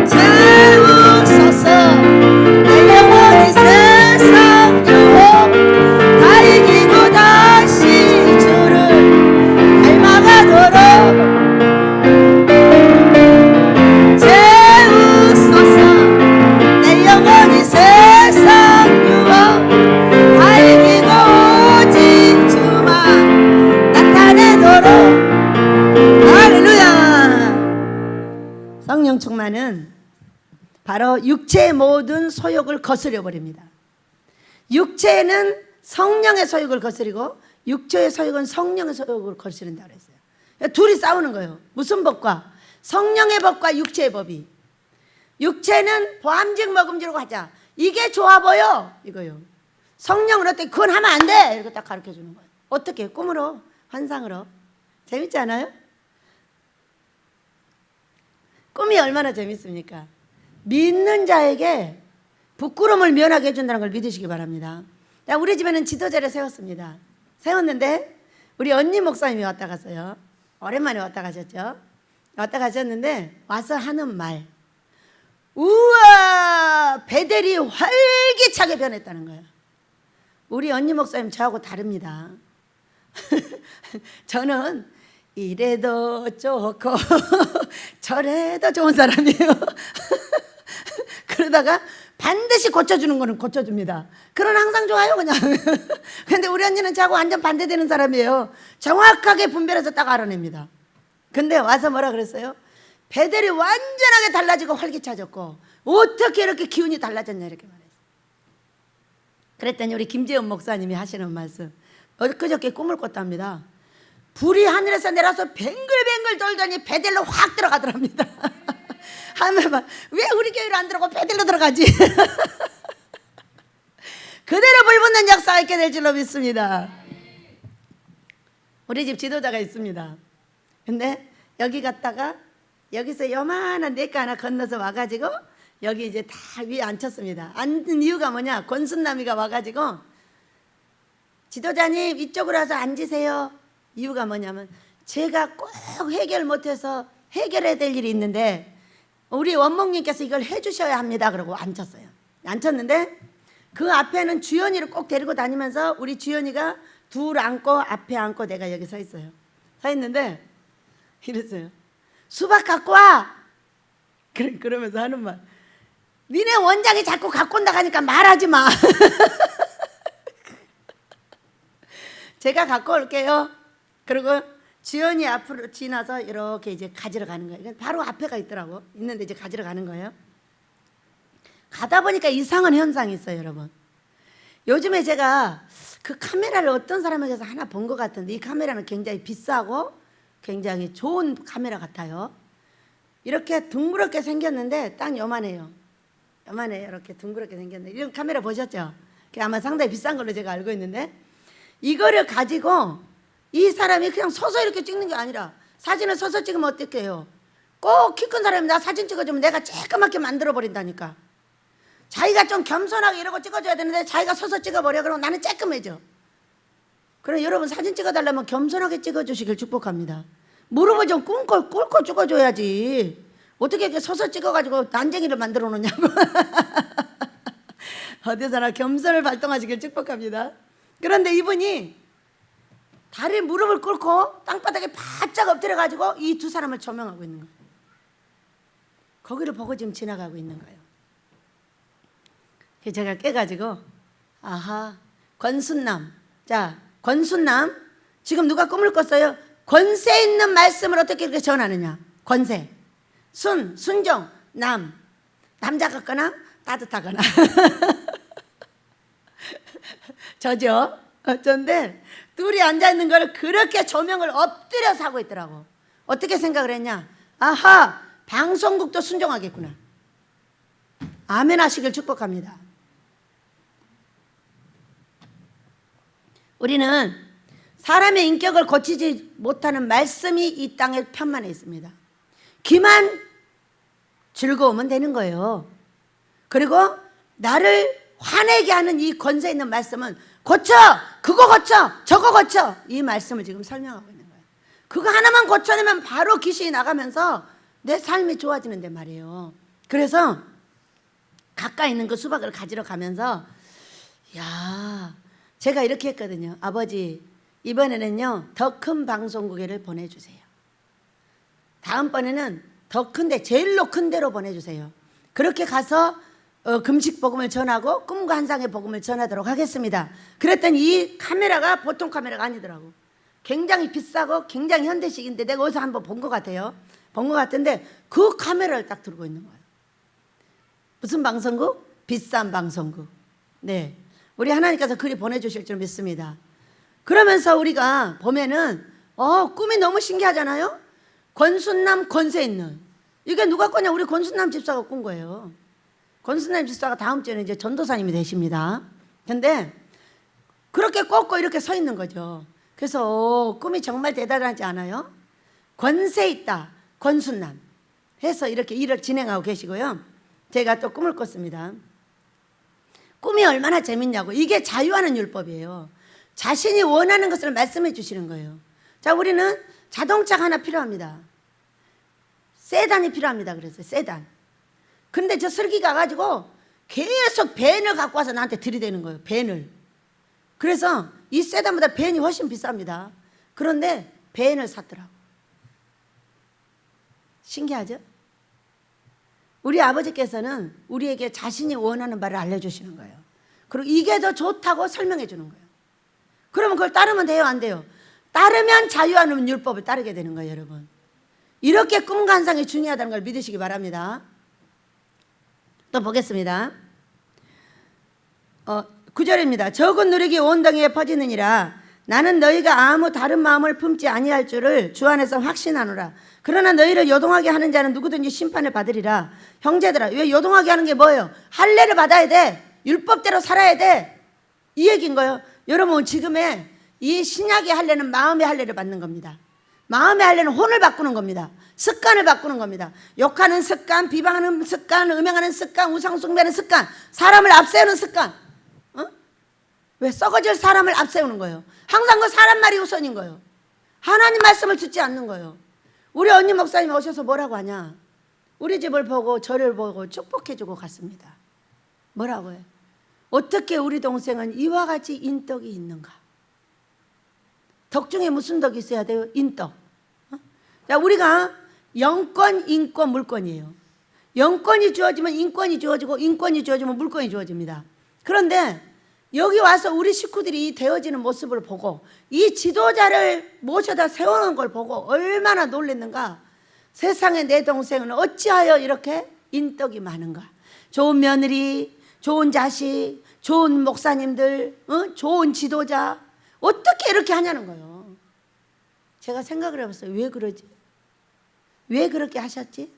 채우소서. 내 영혼이 세상 유혹 다 이기고 다시 주를 닮아가도록 채우소서. 충만은 바로 육체의 모든 소욕을 거스려 버립니다. 육체는 성령의 소욕을 거스리고 육체의 소욕은 성령의 소욕을 거스른다 그랬어요. 둘이 싸우는 거예요. 무슨 법과? 성령의 법과 육체의 법이. 육체는 보암직 먹음직으로 하자. 이게 좋아 보여 이거요. 성령은 어때? 그건 하면 안 돼. 이렇게 딱 가르쳐 주는 거예요. 어떻게? 꿈으로, 환상으로. 재밌지 않아요? 꿈이 얼마나 재밌습니까? 믿는 자에게 부끄러움을 면하게 해준다는 걸 믿으시기 바랍니다. 우리 집에는 지도자를 세웠습니다. 세웠는데 우리 언니 목사님이 왔다 갔어요. 오랜만에 왔다 가셨죠. 왔다 가셨는데 와서 하는 말, 우와 베델이 활기차게 변했다는 거예요. 우리 언니 목사님 저하고 다릅니다. 저는 이래도 좋고 저래도 좋은 사람이에요. 그러다가 반드시 고쳐주는 거는 고쳐줍니다. 그건 항상 좋아요 그냥. 근데 우리 언니는 저하고 완전 반대되는 사람이에요. 정확하게 분별해서 딱 알아냅니다. 근데 와서 뭐라 그랬어요? 베델이 완전하게 달라지고 활기차졌고 어떻게 이렇게 기운이 달라졌냐 이렇게 말했어요. 그랬더니 우리 김재원 목사님이 하시는 말씀, 그저께 꿈을 꿨답니다. 불이 하늘에서 내려서 뱅글뱅글 돌더니 베델로 확 들어가더랍니다. 하면 왜 우리 교회로 안 들어가고 베델로 들어가지? 그대로 불붙는 역사가 있게 될 줄로 믿습니다. 우리 집 지도자가 있습니다. 근데 여기 갔다가 여기서 요만한 냇가 하나 건너서 와가지고 여기 이제 다 위에 앉혔습니다. 앉은 이유가 뭐냐? 권순남이가 와가지고 지도자님 이쪽으로 와서 앉으세요. 이유가 뭐냐면 제가 꼭 해결 못해서 해결해야 될 일이 있는데 우리 원목님께서 이걸 해주셔야 합니다. 그러고 앉혔어요. 앉혔는데 그 앞에는 주연이를 꼭 데리고 다니면서 우리 주연이가 둘 앉고 앞에 앉고 내가 여기 서 있어요. 서 있는데 이랬어요. 수박 갖고 와. 그러면서 하는 말, 니네 원장이 자꾸 갖고 온다 하니까 말하지 마. 제가 갖고 올게요. 그리고 지연이 앞으로 지나서 이렇게 이제 가지러 가는 거예요. 바로 앞에가 있더라고. 있는데 이제 가지러 가는 거예요. 가다 보니까 이상한 현상이 있어요, 여러분. 요즘에 제가 그 카메라를 어떤 사람에게서 하나 본 것 같은데 이 카메라는 굉장히 비싸고 굉장히 좋은 카메라 같아요. 이렇게 둥그렇게 생겼는데 딱 요만해요. 요만해요. 이렇게 둥그렇게 생겼는데 이런 카메라 보셨죠? 아마 상당히 비싼 걸로 제가 알고 있는데 이거를 가지고 이 사람이 그냥 서서 이렇게 찍는 게 아니라 사진을 서서 찍으면 어떡해요? 꼭 키 큰 사람이 나 사진 찍어주면 내가 쬐끄맣게 만들어버린다니까. 자기가 좀 겸손하게 이러고 찍어줘야 되는데 자기가 서서 찍어버려. 그러면 나는 쬐끔해져. 그럼 여러분 사진 찍어달라면 겸손하게 찍어주시길 축복합니다. 무릎을 좀 꿇고 찍어줘야지. 어떻게 이렇게 서서 찍어가지고 난쟁이를 만들어 놓냐고. 어디서나 겸손을 발동하시길 축복합니다. 그런데 이분이 다리 무릎을 꿇고 땅바닥에 바짝 엎드려가지고 이 두 사람을 조명하고 있는 거예요. 거기를 보고 지금 지나가고 있는 거예요. 그래서 제가 깨가지고 아하, 권순남. 자, 권순남 지금 누가 꿈을 꿨어요? 권세 있는 말씀을 어떻게 이렇게 전하느냐. 권세, 순종, 남자 같거나 따뜻하거나. 저죠. 어쩐데 둘이 앉아있는 걸 그렇게 조명을 엎드려서 하고 있더라고. 어떻게 생각을 했냐. 아하, 방송국도 순종하겠구나. 아멘 하시길 축복합니다. 우리는 사람의 인격을 고치지 못하는 말씀이 이 땅에 편만에 있습니다. 귀만 즐거우면 되는 거예요. 그리고 나를 화내게 하는 이 권세 있는 말씀은 고쳐! 그거 고쳐! 저거 고쳐! 이 말씀을 지금 설명하고 있는 거예요. 그거 하나만 고쳐내면 바로 귀신이 나가면서 내 삶이 좋아지는데 말이에요. 그래서 가까이 있는 그 수박을 가지러 가면서 야, 제가 이렇게 했거든요. 아버지, 이번에는요 더 큰 방송국에를 보내주세요. 다음번에는 더 큰데 제일로 큰 데로 보내주세요. 그렇게 가서 금식 복음을 전하고 꿈과 환상의 복음을 전하도록 하겠습니다. 그랬더니 이 카메라가 보통 카메라가 아니더라고. 굉장히 비싸고 굉장히 현대식인데 내가 어디서 한번 본 것 같아요. 본 것 같은데 그 카메라를 딱 들고 있는 거예요. 무슨 방송국? 비싼 방송국. 네, 우리 하나님께서 그리 보내주실 줄 믿습니다. 그러면서 우리가 보면은 꿈이 너무 신기하잖아요. 권순남 권세 있는, 이게 누가 꿨냐? 우리 권순남 집사가 꾼 거예요. 권순남 집사가 다음 주에는 이제 전도사님이 되십니다. 근데 그렇게 꽂고 이렇게 서 있는 거죠. 그래서 꿈이 정말 대단하지 않아요? 권세 있다 권순남 해서 이렇게 일을 진행하고 계시고요. 제가 또 꿈을 꿨습니다. 꿈이 얼마나 재밌냐고. 이게 자유하는 율법이에요. 자신이 원하는 것을 말씀해 주시는 거예요. 자, 우리는 자동차가 하나 필요합니다. 세단이 필요합니다. 그래서 세단. 근데 저 슬기 가가지고 계속 벤을 갖고 와서 나한테 들이대는 거예요. 벤을. 그래서 이 세단보다 벤이 훨씬 비쌉니다. 그런데 벤을 샀더라고. 신기하죠? 우리 아버지께서는 우리에게 자신이 원하는 바를 알려주시는 거예요. 그리고 이게 더 좋다고 설명해 주는 거예요. 그러면 그걸 따르면 돼요? 안 돼요? 따르면 자유하는 율법을 따르게 되는 거예요, 여러분. 이렇게 꿈과 환상이 중요하다는 걸 믿으시기 바랍니다. 또 보겠습니다. 9절입니다. 적은 누룩이 온 땅에 퍼지느니라. 나는 너희가 아무 다른 마음을 품지 아니할 줄을 주 안에서 확신하노라. 그러나 너희를 요동하게 하는 자는 누구든지 심판을 받으리라. 형제들아, 왜 요동하게 하는 게 뭐예요? 할례를 받아야 돼. 율법대로 살아야 돼. 이 얘기인 거예요. 여러분, 지금의 이 신약의 할례는 마음의 할례를 받는 겁니다. 마음의 할례는 혼을 바꾸는 겁니다. 습관을 바꾸는 겁니다. 욕하는 습관, 비방하는 습관, 음행하는 습관, 우상숭배하는 습관, 사람을 앞세우는 습관. 왜? 썩어질 사람을 앞세우는 거예요. 항상 그 사람 말이 우선인 거예요. 하나님 말씀을 듣지 않는 거예요. 우리 언니 목사님 오셔서 뭐라고 하냐? 우리 집을 보고 저를 보고 축복해주고 갔습니다. 뭐라고 해요? 어떻게 우리 동생은 이와 같이 인덕이 있는가? 덕 중에 무슨 덕이 있어야 돼요? 인덕. 자, 우리가 영권, 인권, 물권이에요. 영권이 주어지면 인권이 주어지고, 인권이 주어지면 물권이 주어집니다. 그런데 여기 와서 우리 식구들이 되어지는 모습을 보고 이 지도자를 모셔다 세우는 걸 보고 얼마나 놀랐는가. 세상에 내 동생은 어찌하여 이렇게 인덕이 많은가. 좋은 며느리, 좋은 자식, 좋은 목사님들, 좋은 지도자, 어떻게 이렇게 하냐는 거예요. 제가 생각을 해봤어요. 왜 그러지? 왜 그렇게 하셨지?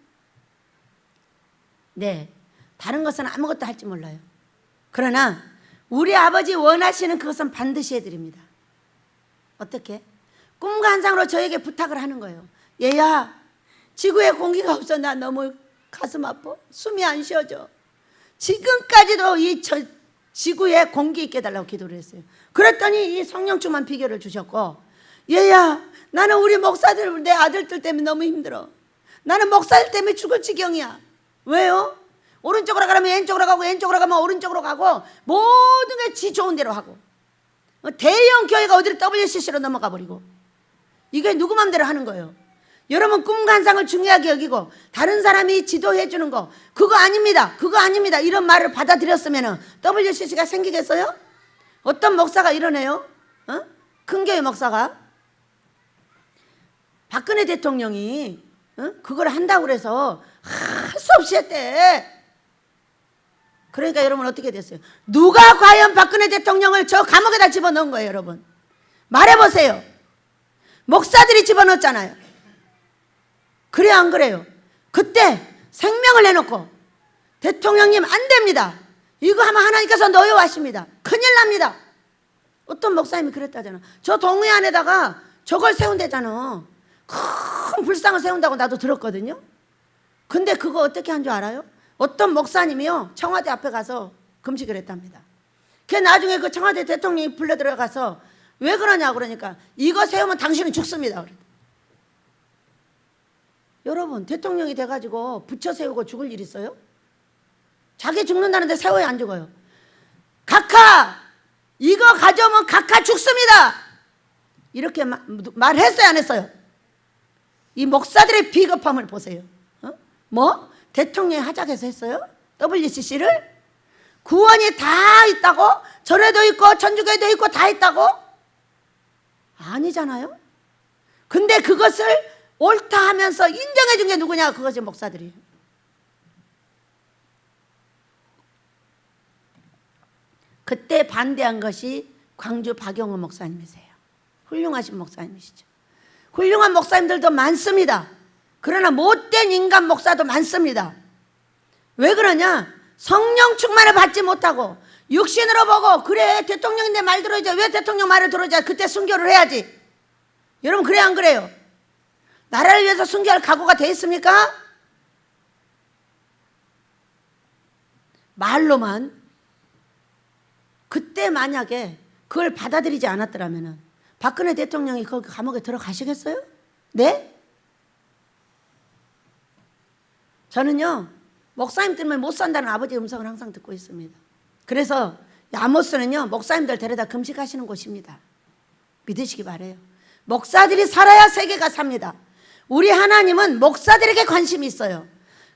네, 다른 것은 아무것도 할지 몰라요. 그러나 우리 아버지 원하시는 그것은 반드시 해드립니다. 어떻게? 꿈과 환상으로 저에게 부탁을 하는 거예요. 얘야, 지구에 공기가 없어. 나 너무 가슴 아파. 숨이 안 쉬어져. 지금까지도 이 지구에 공기 있게 해달라고 기도를 했어요. 그랬더니 이 성령 충만 비결을 주셨고, 얘야, 나는 우리 목사들, 내 아들들 때문에 너무 힘들어. 나는 목사들 때문에 죽을 지경이야. 왜요? 오른쪽으로 가면 왼쪽으로 가고, 왼쪽으로 가면 오른쪽으로 가고, 모든 게 지 좋은 대로 하고, 대형 교회가 어디로 WCC로 넘어가 버리고, 이게 누구 맘대로 하는 거예요. 여러분, 꿈과 환상을 중요하게 여기고 다른 사람이 지도해 주는 거 그거 아닙니다. 그거 아닙니다. 이런 말을 받아들였으면 WCC가 생기겠어요? 어떤 목사가 이러네요. 큰 교회 목사가 박근혜 대통령이 그걸 한다고 그래서 할 수 없이 했대. 그러니까 여러분 어떻게 됐어요? 누가 과연 박근혜 대통령을 저 감옥에다 집어넣은 거예요, 여러분? 말해보세요. 목사들이 집어넣었잖아요. 그래요, 안 그래요? 그때 생명을 내놓고 대통령님 안 됩니다. 이거 하면 하나님께서 노여워하십니다. 큰일 납니다. 어떤 목사님이 그랬다잖아. 저 동의 안에다가 저걸 세운대잖아. 큰 불상을 세운다고 나도 들었거든요. 근데 그거 어떻게 한 줄 알아요? 어떤 목사님이요, 청와대 앞에 가서 금식을 했답니다. 그 나중에 그 청와대 대통령이 불러 들어가서 왜 그러냐고 그러니까 이거 세우면 당신은 죽습니다. 여러분, 대통령이 돼가지고 부처 세우고 죽을 일 있어요? 자기 죽는다는데 세워야 안 죽어요. 각하 이거 가져오면 각하 죽습니다. 이렇게 말했어요, 안 했어요? 이 목사들의 비겁함을 보세요. 뭐? 대통령이 하자해서 했어요? WCC를? 구원이 다 있다고? 절에도 있고 천주교에도 있고 다 있다고? 아니잖아요. 근데 그것을 옳다 하면서 인정해 준 게 누구냐? 그것이 목사들이에요. 그때 반대한 것이 광주 박용호 목사님이세요. 훌륭하신 목사님이시죠. 훌륭한 목사님들도 많습니다. 그러나 못된 인간 목사도 많습니다. 왜 그러냐? 성령 충만을 받지 못하고 육신으로 보고, 그래 대통령이 내 말 들어야지, 왜 대통령 말을 들어야지, 그때 순교를 해야지. 여러분 그래 안 그래요? 나라를 위해서 순교할 각오가 돼 있습니까? 말로만. 그때 만약에 그걸 받아들이지 않았더라면 박근혜 대통령이 거기 감옥에 들어가시겠어요? 네? 저는요, 목사님 때문에 못 산다는 아버지의 음성을 항상 듣고 있습니다. 그래서 야모스는요, 목사님들 데려다 금식하시는 곳입니다. 믿으시기 바라요. 목사들이 살아야 세계가 삽니다. 우리 하나님은 목사들에게 관심이 있어요.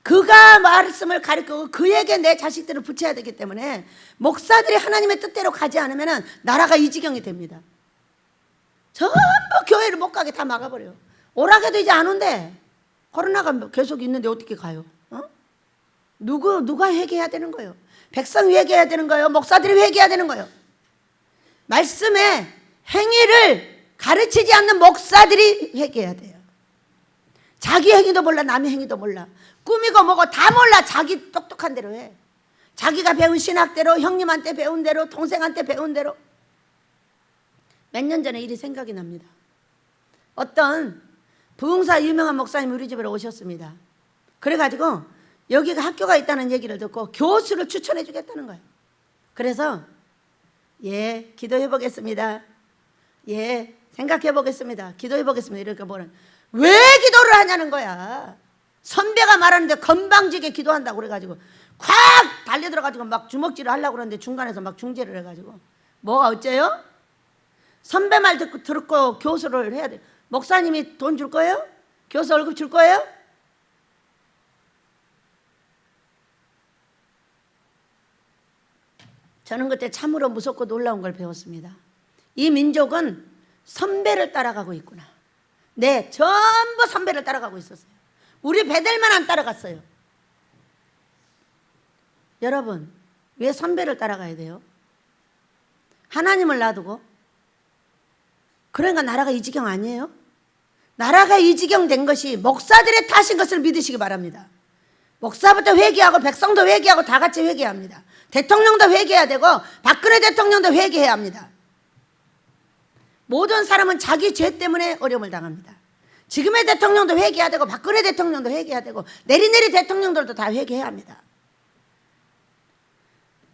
그가 말씀을 가르치고 그에게 내 자식들을 붙여야 되기 때문에 목사들이 하나님의 뜻대로 가지 않으면 나라가 이 지경이 됩니다. 전부 교회를 못 가게 다 막아버려요. 오라게도 이제 안 온대. 코로나가 계속 있는데 어떻게 가요? 누가 회개해야 되는 거예요? 백성이 회개해야 되는 거예요? 목사들이 회개해야 되는 거예요? 말씀의 행위를 가르치지 않는 목사들이 회개해야 돼요. 자기 행위도 몰라, 남의 행위도 몰라. 꾸미고 뭐고 다 몰라. 자기 똑똑한 대로 해. 자기가 배운 신학대로, 형님한테 배운 대로, 동생한테 배운 대로. 몇 년 전에 일이 생각이 납니다. 어떤 부흥사 유명한 목사님이 우리 집으로 오셨습니다. 그래가지고 여기가 학교가 있다는 얘기를 듣고 교수를 추천해 주겠다는 거예요. 그래서 예, 기도해 보겠습니다. 예, 생각해 보겠습니다. 기도해 보겠습니다. 이렇게 뭐는 왜 기도를 하냐는 거야. 선배가 말하는데 건방지게 기도한다고 그래가지고 콱 달려들어가지고 막 주먹질을 하려고 그러는데 중간에서 막 중재를 해가지고 뭐가 어째요? 선배 말 듣고 교수를 해야 돼. 목사님이 돈 줄 거예요? 교수 월급 줄 거예요? 저는 그때 참으로 무섭고 놀라운 걸 배웠습니다. 이 민족은 선배를 따라가고 있구나. 네, 전부 선배를 따라가고 있었어요. 우리 배들만 안 따라갔어요. 여러분, 왜 선배를 따라가야 돼요? 하나님을 놔두고? 그러니까 나라가 이 지경 아니에요? 나라가 이 지경 된 것이 목사들의 탓인 것을 믿으시기 바랍니다. 목사부터 회개하고 백성도 회개하고 다 같이 회개합니다. 대통령도 회개해야 되고 박근혜 대통령도 회개해야 합니다. 모든 사람은 자기 죄 때문에 어려움을 당합니다. 지금의 대통령도 회개해야 되고 박근혜 대통령도 회개해야 되고 내리내리 대통령들도 다 회개해야 합니다.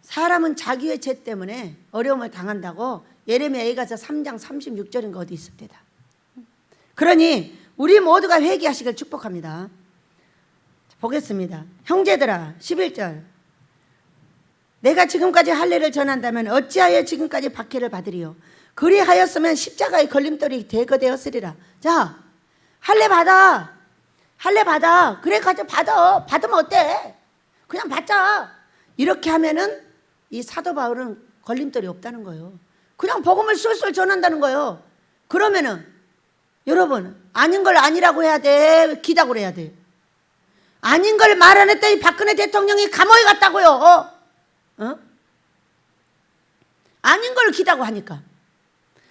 사람은 자기의 죄 때문에 어려움을 당한다고 예레미야 예가서 3장 36절인가 어디 있습니다. 그러니 우리 모두가 회개하시길 축복합니다. 보겠습니다. 형제들아 11절, 내가 지금까지 할례를 전한다면 어찌하여 지금까지 박해를 받으리요? 그리하였으면 십자가의 걸림돌이 대거되었으리라. 자, 할례 받아. 할례 받아. 그래 가지고 받아. 받으면 어때? 그냥 받자. 이렇게 하면은 이 사도 바울은 걸림돌이 없다는 거예요. 그냥 복음을 술술 전한다는 거예요. 그러면은 여러분, 아닌 걸 아니라고 해야 돼? 기다고 해야 돼? 아닌 걸 말 안 했더니 박근혜 대통령이 감옥에 갔다고요. 아닌 걸 기다고 하니까.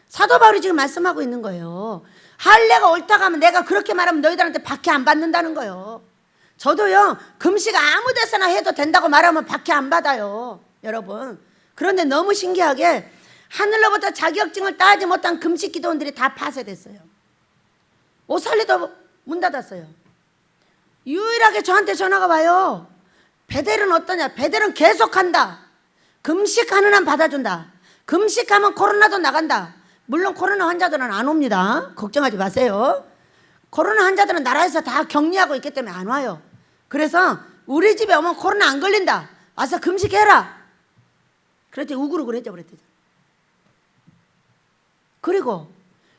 사도 바울이 지금 말씀하고 있는 거예요. 할례가 옳다고 하면 내가 그렇게 말하면 너희들한테 박해 안 받는다는 거예요. 저도요, 금식 아무 데서나 해도 된다고 말하면 박해 안 받아요, 여러분. 그런데 너무 신기하게 하늘로부터 자격증을 따지 못한 금식 기도원들이 다 파쇄됐어요. 오살리도 문 닫았어요. 유일하게 저한테 전화가 와요. 베델은 어떠냐? 베델은 계속한다. 금식하는 한 받아준다. 금식하면 코로나도 나간다. 물론 코로나 환자들은 안 옵니다. 걱정하지 마세요. 코로나 환자들은 나라에서 다 격리하고 있기 때문에 안 와요. 그래서 우리 집에 오면 코로나 안 걸린다. 와서 금식해라. 그랬더니 우글우글 해져 버렸대요. 그리고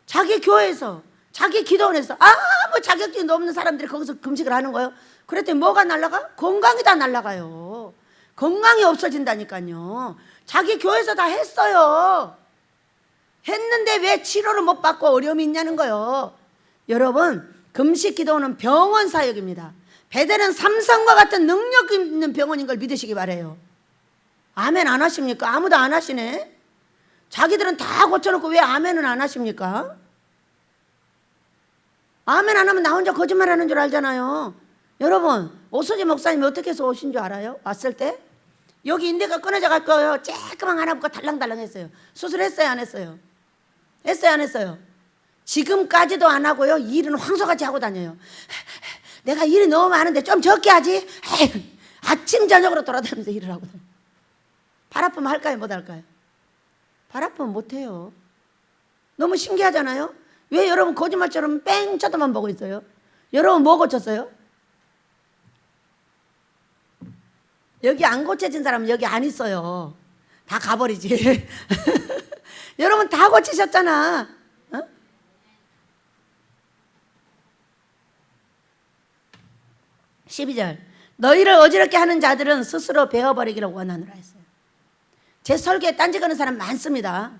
자기 교회에서, 자기 기도원에서 아무 자격증도 없는 사람들이 거기서 금식을 하는 거예요. 그랬더니 뭐가 날아가? 건강이 다 날아가요. 건강이 없어진다니까요. 자기 교회에서 다 했어요. 했는데 왜 치료를 못 받고 어려움이 있냐는 거요. 여러분, 금식 기도는 병원 사역입니다. 베델은 삼성과 같은 능력 있는 병원인 걸 믿으시기 바래요. 아멘 안 하십니까? 아무도 안 하시네. 자기들은 다 고쳐놓고 왜 아멘은 안 하십니까? 아멘 안 하면 나 혼자 거짓말하는 줄 알잖아요. 여러분, 오수지 목사님이 어떻게 해서 오신 줄 알아요? 왔을 때 여기 인대가 끊어져 갈 거예요. 쬐끄만 하나 붙고 달랑달랑 했어요. 수술했어요 안 했어요? 했어요 안 했어요? 지금까지도 안 하고요. 일은 황소같이 하고 다녀요. 내가 일이 너무 많은데 좀 적게 하지. 아침 저녁으로 돌아다니면서 일을 하고 다녀요. 발 아프면 할까요 못 할까요? 발 아프면 못해요. 너무 신기하잖아요. 왜 여러분 거짓말처럼 뺑 쳐다만 보고 있어요? 여러분 뭐 고쳤어요? 여기 안 고쳐진 사람은 여기 안 있어요. 다 가버리지. 여러분 다 고치셨잖아. 어? 12절 너희를 어지럽게 하는 자들은 스스로 베어버리기를 원하노라 했어요. 제 설교에 딴지 거는 사람 많습니다.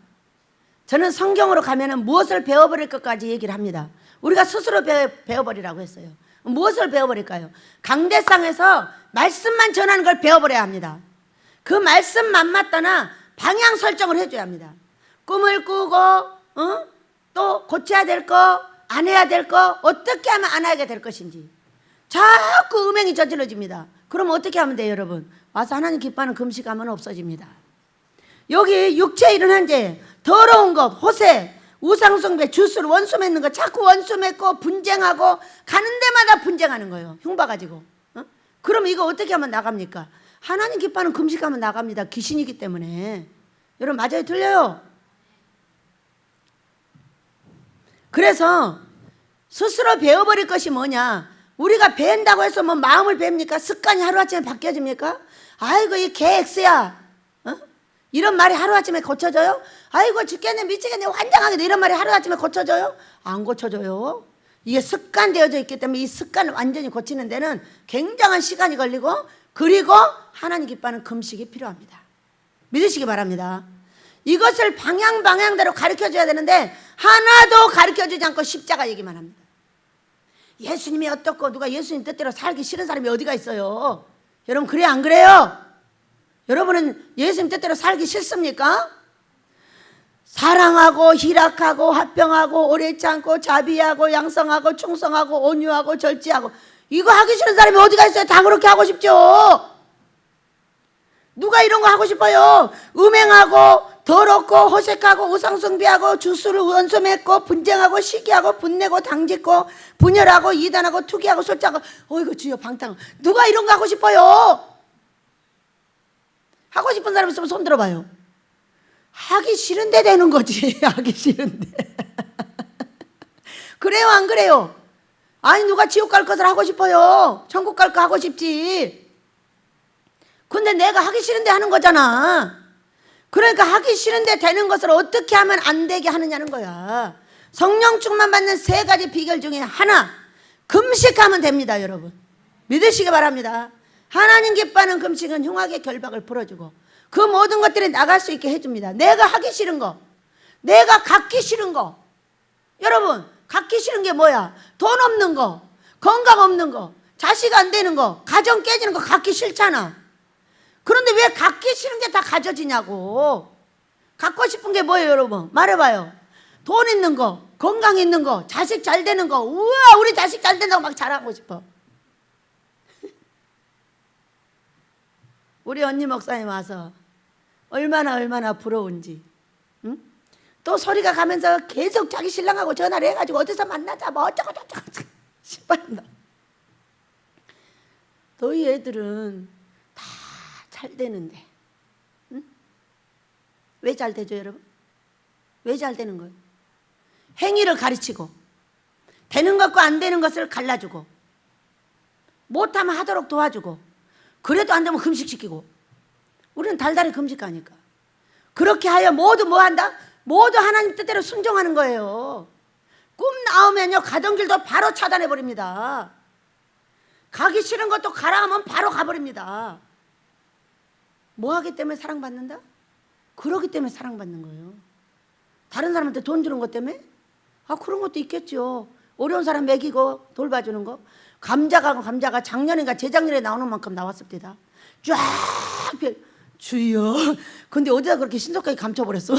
저는 성경으로 가면은 무엇을 베어버릴 것까지 얘기를 합니다. 우리가 스스로 베어버리라고 했어요. 무엇을 베어버릴까요? 강대상에서 말씀만 전하는 걸 베어버려야 합니다. 그 말씀만 맞다나 방향 설정을 해줘야 합니다. 꿈을 꾸고 또 고쳐야 될 거, 안 해야 될 거, 어떻게 하면 안 하게 될 것인지 자꾸 음행이 저질러집니다. 그럼 어떻게 하면 돼요 여러분? 와서 하나님 기뻐하는 금식하면 없어집니다. 여기 육체에 일어난 죄, 더러운 것, 호세, 우상숭배, 주술, 원수 맺는 거 자꾸 원수 맺고 분쟁하고 가는 데마다 분쟁하는 거예요. 흉봐가지고. 그럼 이거 어떻게 하면 나갑니까? 하나님 기뻐하는 금식하면 나갑니다. 귀신이기 때문에. 여러분 맞아요 틀려요? 그래서 스스로 베어버릴 것이 뭐냐? 우리가 벤다고 해서 뭐 마음을 뵙니까? 습관이 하루아침에 바뀌어집니까? 아이고 이 개 X야 이런 말이 하루아침에 고쳐져요? 아이고 죽겠네 미치겠네 환장하게 이런 말이 하루아침에 고쳐져요? 안 고쳐져요. 이게 습관되어져 있기 때문에 이 습관을 완전히 고치는 데는 굉장한 시간이 걸리고 그리고 하나님 기뻐하는 금식이 필요합니다. 믿으시기 바랍니다. 이것을 방향대로 가르쳐줘야 되는데 하나도 가르쳐주지 않고 십자가 얘기만 합니다. 예수님이 어떻고 누가 예수님 뜻대로 살기 싫은 사람이 어디가 있어요? 여러분 그래요 안 그래요? 여러분은 예수님 뜻대로 살기 싫습니까? 사랑하고 희락하고 화평하고 오래 참고 자비하고 양성하고 충성하고 온유하고 절제하고 이거 하기 싫은 사람이 어디가 있어요? 다 그렇게 하고 싶죠. 누가 이런 거 하고 싶어요? 음행하고 더럽고 호색하고 우상숭배하고 주술을 원수 맺고 분쟁하고 시기하고 분내고 당짓고 분열하고 이단하고 투기하고 솔직하고 어이구 주여 방탕 누가 이런 거 하고 싶어요? 하고 싶은 사람 있으면 손 들어봐요. 하기 싫은데 되는 거지. 하기 싫은데. 그래요 안 그래요? 아니 누가 지옥 갈 것을 하고 싶어요? 천국 갈 거 하고 싶지. 근데 내가 하기 싫은데 하는 거잖아. 그러니까 하기 싫은데 되는 것을 어떻게 하면 안 되게 하느냐는 거야. 성령 충만 받는 세 가지 비결 중에 하나 금식하면 됩니다 여러분. 믿으시기 바랍니다. 하나님 기뻐하는 금식은 흉악의 결박을 풀어주고 그 모든 것들이 나갈 수 있게 해줍니다. 내가 하기 싫은 거, 내가 갖기 싫은 거. 여러분 갖기 싫은 게 뭐야? 돈 없는 거, 건강 없는 거, 자식 안 되는 거, 가정 깨지는 거 갖기 싫잖아. 그런데 왜 갖기 싫은 게 다 가져지냐고. 갖고 싶은 게 뭐예요 여러분? 말해봐요. 돈 있는 거, 건강 있는 거, 자식 잘 되는 거. 우와 우리 자식 잘 된다고 막 자랑하고 싶어. 우리 언니 목사님 와서 얼마나 부러운지. 응? 또 소리가 가면서 계속 자기 신랑하고 전화를 해가지고 어디서 만나자 뭐 어쩌고 저쩌고 신발한다. 너희 애들은 다 잘 되는데 응? 왜 잘 되죠 여러분? 왜 잘 되는 거예요? 행위를 가르치고 되는 것과 안 되는 것을 갈라주고 못하면 하도록 도와주고 그래도 안 되면 금식시키고 우리는 달달이 금식하니까 그렇게 하여 모두 뭐 한다? 모두 하나님 뜻대로 순종하는 거예요. 꿈 나오면요 가던 길도 바로 차단해버립니다. 가기 싫은 것도 가라 하면 바로 가버립니다. 뭐 하기 때문에 사랑받는다? 그러기 때문에 사랑받는 거예요. 다른 사람한테 돈 주는 것 때문에? 아, 그런 것도 있겠죠. 어려운 사람 먹이고 돌봐주는 거. 감자가 작년인가 재작년에 나오는 만큼 나왔습니다. 쫙 주여. 근데 어디다 그렇게 신속하게 감춰버렸어?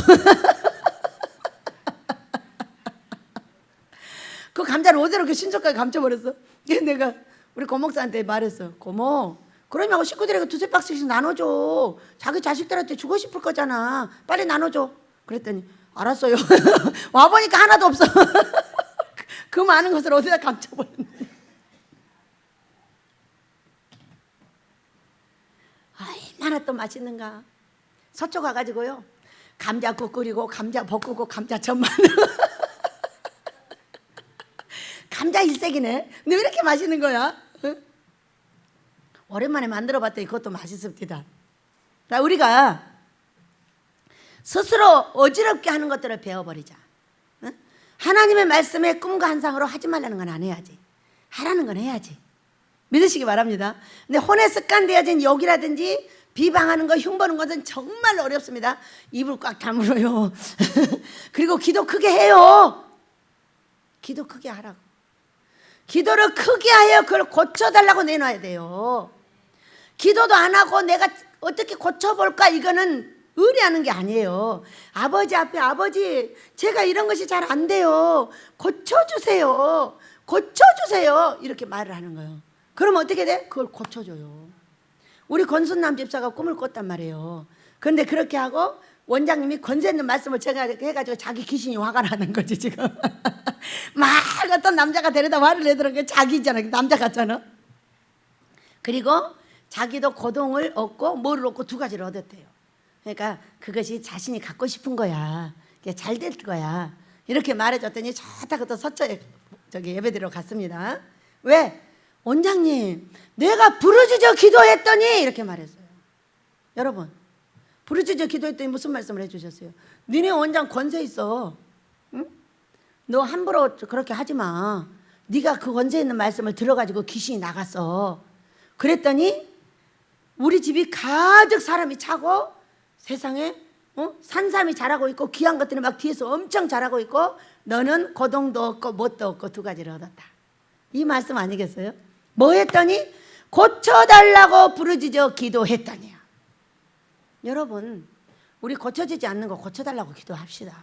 그 감자를 어디다 그렇게 신속하게 감춰버렸어? 내가 우리 고목사한테 말했어. 고모, 그러면 식구들에게 두세 박스씩 나눠줘. 자기 자식들한테 주고 싶을 거잖아. 빨리 나눠줘. 그랬더니 알았어요. 와보니까 하나도 없어. 그 많은 것을 어디다 감춰버렸네. 얼마나 또 맛있는가. 서초 가가지고요, 감자국 끓이고 감자 볶고 감자전 만들고 감자 일색이네. 근데 왜 이렇게 맛있는 거야? 응? 오랜만에 만들어봤더니 그것도 맛있습니다. 자, 우리가 스스로 어지럽게 하는 것들을 배워버리자. 응? 하나님의 말씀에 꿈과 환상으로 하지 말라는 건 안 해야지. 하라는 건 해야지. 믿으시기 바랍니다. 근데 혼에 습관되어진 욕이라든지 비방하는 거, 흉보는 것은 정말 어렵습니다. 입을 꽉 다물어요. 그리고 기도 크게 해요. 기도 크게 하라고. 기도를 크게 하여 그걸 고쳐달라고 내놔야 돼요. 기도도 안 하고 내가 어떻게 고쳐볼까, 이거는 의뢰하는 게 아니에요. 아버지 앞에, 아버지 제가 이런 것이 잘 안 돼요, 고쳐주세요, 고쳐주세요, 이렇게 말을 하는 거예요. 그럼 어떻게 돼? 그걸 고쳐줘요. 우리 권순남 집사가 꿈을 꿨단 말이에요. 그런데 그렇게 하고 원장님이 권세 있는 말씀을 제가 해가지고 자기 귀신이 화가 나는 거지 지금. 막 어떤 남자가 데려다 화를 내더라는 게 자기잖아. 남자 같잖아. 그리고 자기도 고동을 얻고 뭐를 얻고 두 가지를 얻었대요. 그러니까 그것이 자신이 갖고 싶은 거야, 잘 될 거야, 이렇게 말해줬더니 좋다고 또 서초에 예배드리러 갔습니다. 왜? 원장님, 내가 부르짖어 기도했더니 이렇게 말했어요. 여러분, 부르짖어 기도했더니 무슨 말씀을 해주셨어요? 니네 원장 권세 있어. 응? 너 함부로 그렇게 하지 마. 네가 그 권세 있는 말씀을 들어가지고 귀신이 나갔어. 그랬더니 우리 집이 가득 사람이 차고 세상에 산삼이 자라고 있고 귀한 것들이 막 뒤에서 엄청 자라고 있고 너는 고동도 없고 뭣도 없고 두 가지를 얻었다. 이 말씀 아니겠어요? 뭐 했더니 고쳐달라고 부르짖어 기도했더니요. 여러분, 우리 고쳐지지 않는 거 고쳐달라고 기도합시다.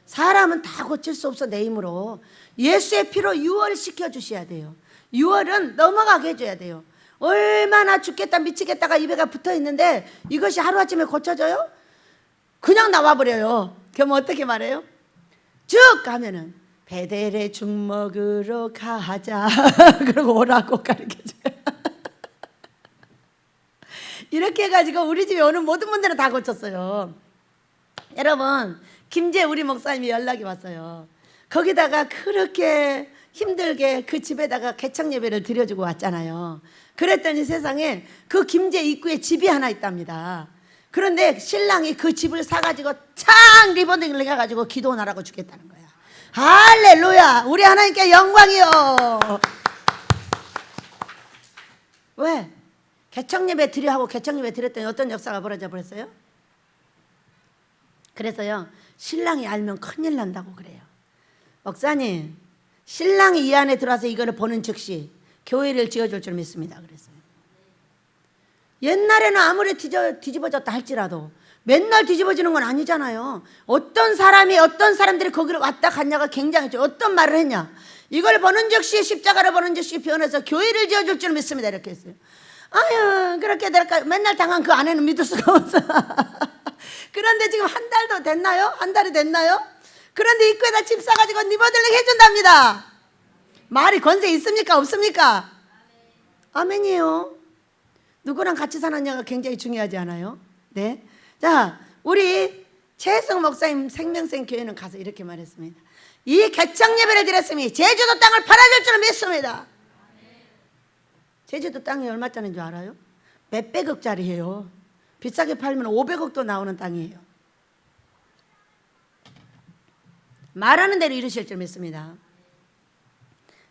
사람은 다 고칠 수 없어. 내 힘으로 예수의 피로 유월시켜 주셔야 돼요. 유월은 넘어가게 해줘야 돼요. 얼마나 죽겠다 미치겠다가 입에가 붙어있는데 이것이 하루아침에 고쳐져요? 그냥 나와버려요. 그럼 어떻게 말해요? 쭉 가면은 베델에 죽 먹으러 가자. 그러고 오라고 가르쳐줘요. 이렇게 해가지고 우리 집에 오는 모든 분들은 다 고쳤어요. 여러분, 김재 우리 목사님이 연락이 왔어요. 거기다가 그렇게 힘들게 그 집에다가 개척 예배를 드려주고 왔잖아요. 그랬더니 세상에 그 김제 입구에 집이 하나 있답니다. 그런데 신랑이 그 집을 사가지고 창 리본딩을 해가지고 기도하라고 주겠다는 거야. 할렐루야! 우리 하나님께 영광이요. 왜? 개척 예배 드려 하고 개척 예배 드렸더니 어떤 역사가 벌어져 버렸어요? 그래서요, 신랑이 알면 큰일 난다고 그래요. 목사님, 신랑이 이 안에 들어와서 이거를 보는 즉시 교회를 지어줄 줄 믿습니다. 그랬어요. 옛날에는 아무리 뒤집어졌다 할지라도 맨날 뒤집어지는 건 아니잖아요. 어떤 사람들이 거기를 왔다 갔냐가 굉장히 어떤 말을 했냐. 이걸 보는 즉시 십자가를 보는 즉시 변해서 교회를 지어줄 줄 믿습니다. 이렇게 했어요. 아유, 그렇게 될까? 맨날 당한 그 아내는 믿을 수가 없어. 그런데 지금 한 달도 됐나요? 한 달이 됐나요? 그런데 입구에다 집 사가지고 리모델링 해준답니다. 말이 권세 있습니까? 없습니까? 아멘이에요. 누구랑 같이 사느냐가 굉장히 중요하지 않아요? 네. 자, 우리 최혜성 목사님 생명생 교회는 가서 이렇게 말했습니다. 이 개척 예배를 드렸으니 제주도 땅을 팔아줄 줄 믿습니다. 제주도 땅이 얼마짜리인 줄 알아요? 몇백억짜리예요. 비싸게 팔면 500억도 나오는 땅이에요. 말하는 대로 이루실 줄 믿습니다.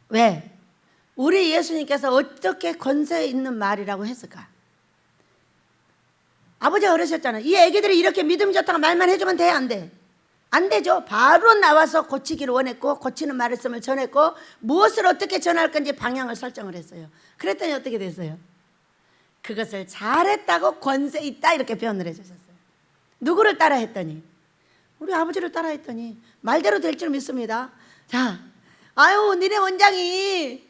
왜? 우리 예수님께서 어떻게 권세 있는 말이라고 했을까? 아버지가 그러셨잖아요. 이 애기들이 이렇게 믿음이 좋다고 말만 해주면 돼, 안 돼? 안 되죠. 바로 나와서 고치기를 원했고 고치는 말씀을 전했고 무엇을 어떻게 전할 건지 방향을 설정을 했어요. 그랬더니 어떻게 됐어요? 그것을 잘했다고 권세 있다 이렇게 표현을 해주셨어요. 누구를 따라 했더니? 우리 아버지를 따라 했더니 말대로 될 줄 믿습니다. 자, 아유 니네 원장이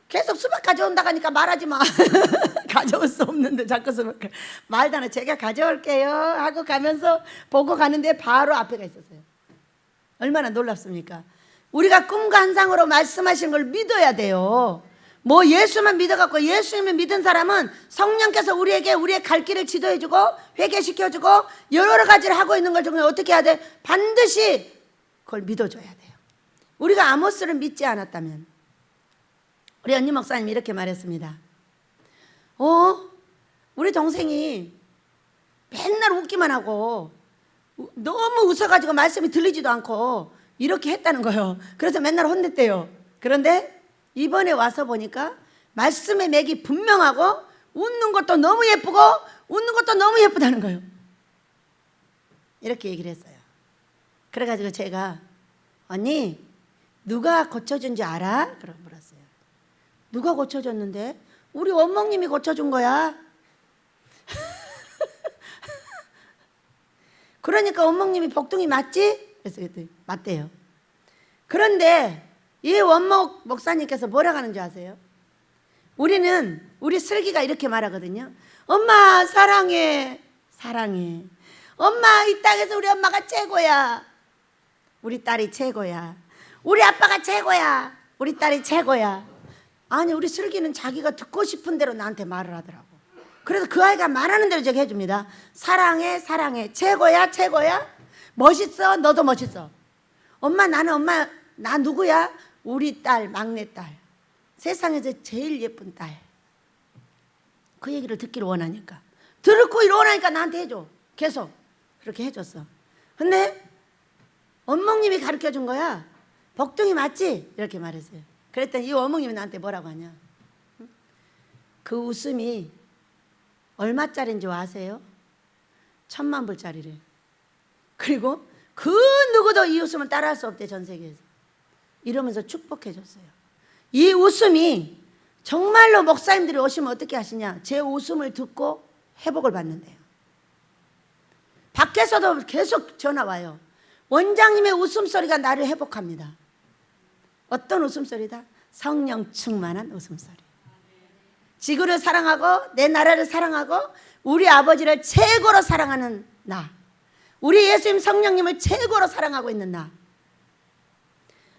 계속 수박 가져온다고 하니까 말하지 마. 가져올 수 없는데 자꾸 수박 말도 안 해. 제가 가져올게요 하고 가면서 보고 가는데 바로 앞에가 있었어요. 얼마나 놀랍습니까? 우리가 꿈과 환상으로 말씀하시는 걸 믿어야 돼요. 뭐 예수만 믿어갖고 예수님을 믿은 사람은 성령께서 우리에게 우리의 갈 길을 지도해주고 회개시켜주고 여러 가지를 하고 있는 걸 정말 어떻게 해야 돼? 반드시 그걸 믿어줘야 돼요. 우리가 아모스를 믿지 않았다면 우리 언니 목사님이 이렇게 말했습니다. 우리 동생이 맨날 웃기만 하고 너무 웃어가지고 말씀이 들리지도 않고 이렇게 했다는 거예요. 그래서 맨날 혼냈대요. 그런데 이번에 와서 보니까 말씀의 맥이 분명하고 웃는 것도 너무 예쁘고 웃는 것도 너무 예쁘다는 거예요. 이렇게 얘기를 했어요. 그래가지고 제가 언니 누가 고쳐준 줄 알아? 그러고 물었어요. 누가 고쳐줬는데? 우리 원목님이 고쳐준 거야. 그러니까 원목님이 복둥이 맞지? 그래서 맞대요. 그런데 이 원목 목사님께서 뭐라고 하는 줄 아세요? 우리 슬기가 이렇게 말하거든요. 엄마 사랑해. 사랑해. 엄마 이 땅에서 우리 엄마가 최고야. 우리 딸이 최고야. 우리 아빠가 최고야. 우리 딸이 최고야. 아니 우리 슬기는 자기가 듣고 싶은 대로 나한테 말을 하더라고. 그래서 그 아이가 말하는 대로 제가 해줍니다. 사랑해 사랑해. 최고야 최고야. 멋있어 너도 멋있어. 엄마 나 누구야? 우리 딸 막내딸. 세상에서 제일 예쁜 딸. 그 얘기를 듣기를 원하니까 듣고 원하니까 나한테 해줘. 계속 그렇게 해줬어. 근데 원목님이 가르쳐준 거야. 복둥이 맞지? 이렇게 말했어요. 그랬더니 이 원목님이 나한테 뭐라고 하냐. 그 웃음이 얼마짜리인 줄 아세요? 10,000,000불짜리래. 그리고 그 누구도 이 웃음을 따라할 수 없대 전 세계에서. 이러면서 축복해 줬어요. 이 웃음이 정말로 목사님들이 오시면 어떻게 하시냐. 제 웃음을 듣고 회복을 받는데요. 밖에서도 계속 전화 와요. 원장님의 웃음소리가 나를 회복합니다. 어떤 웃음소리다? 성령 충만한 웃음소리. 지구를 사랑하고 내 나라를 사랑하고 우리 아버지를 최고로 사랑하는 나. 우리 예수님 성령님을 최고로 사랑하고 있는 나.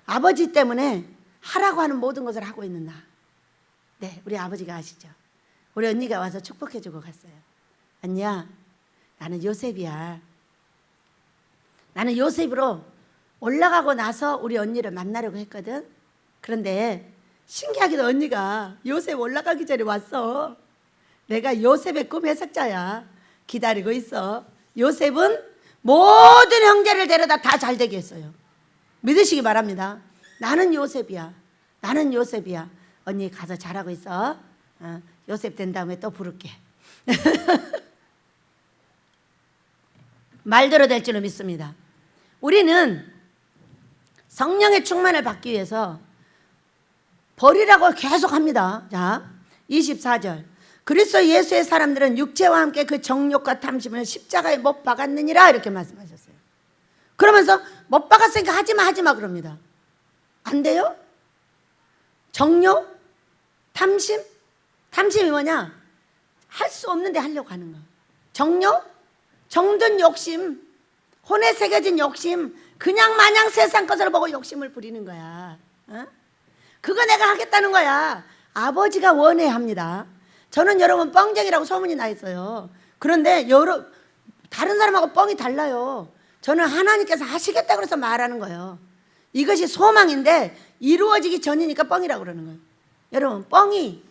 아버지 때문에 하라고 하는 모든 것을 하고 있는 나. 네, 우리 아버지가 아시죠? 우리 언니가 와서 축복해주고 갔어요. 언니야, 나는 요셉이야. 나는 요셉으로 올라가고 나서 우리 언니를 만나려고 했거든. 그런데 신기하게도 언니가 요셉 올라가기 전에 왔어. 내가 요셉의 꿈 해석자야. 기다리고 있어. 요셉은 모든 형제를 데려다 다 잘되게 했어요. 믿으시기 바랍니다. 나는 요셉이야. 나는 요셉이야. 언니 가서 잘하고 있어. 요셉 된 다음에 또 부를게. 말대로 될 줄로 믿습니다. 우리는 성령의 충만을 받기 위해서 버리라고 계속 합니다. 자, 24절. 그리스도 예수의 사람들은 육체와 함께 그 정욕과 탐심을 십자가에 못 박았느니라 이렇게 말씀하셨어요. 그러면서 못 박았으니까 하지마 그럽니다. 안 돼요? 정욕? 탐심? 탐심이 뭐냐? 할 수 없는데 하려고 하는 거. 정욕? 정든 욕심, 혼에 새겨진 욕심, 그냥 마냥 세상 것을 보고 욕심을 부리는 거야. 그거 내가 하겠다는 거야. 아버지가 원해야 합니다. 저는 여러분 뻥쟁이라고 소문이 나 있어요. 그런데 다른 사람하고 뻥이 달라요. 저는 하나님께서 하시겠다고 그래서 말하는 거예요. 이것이 소망인데 이루어지기 전이니까 뻥이라고 그러는 거예요. 여러분 뻥이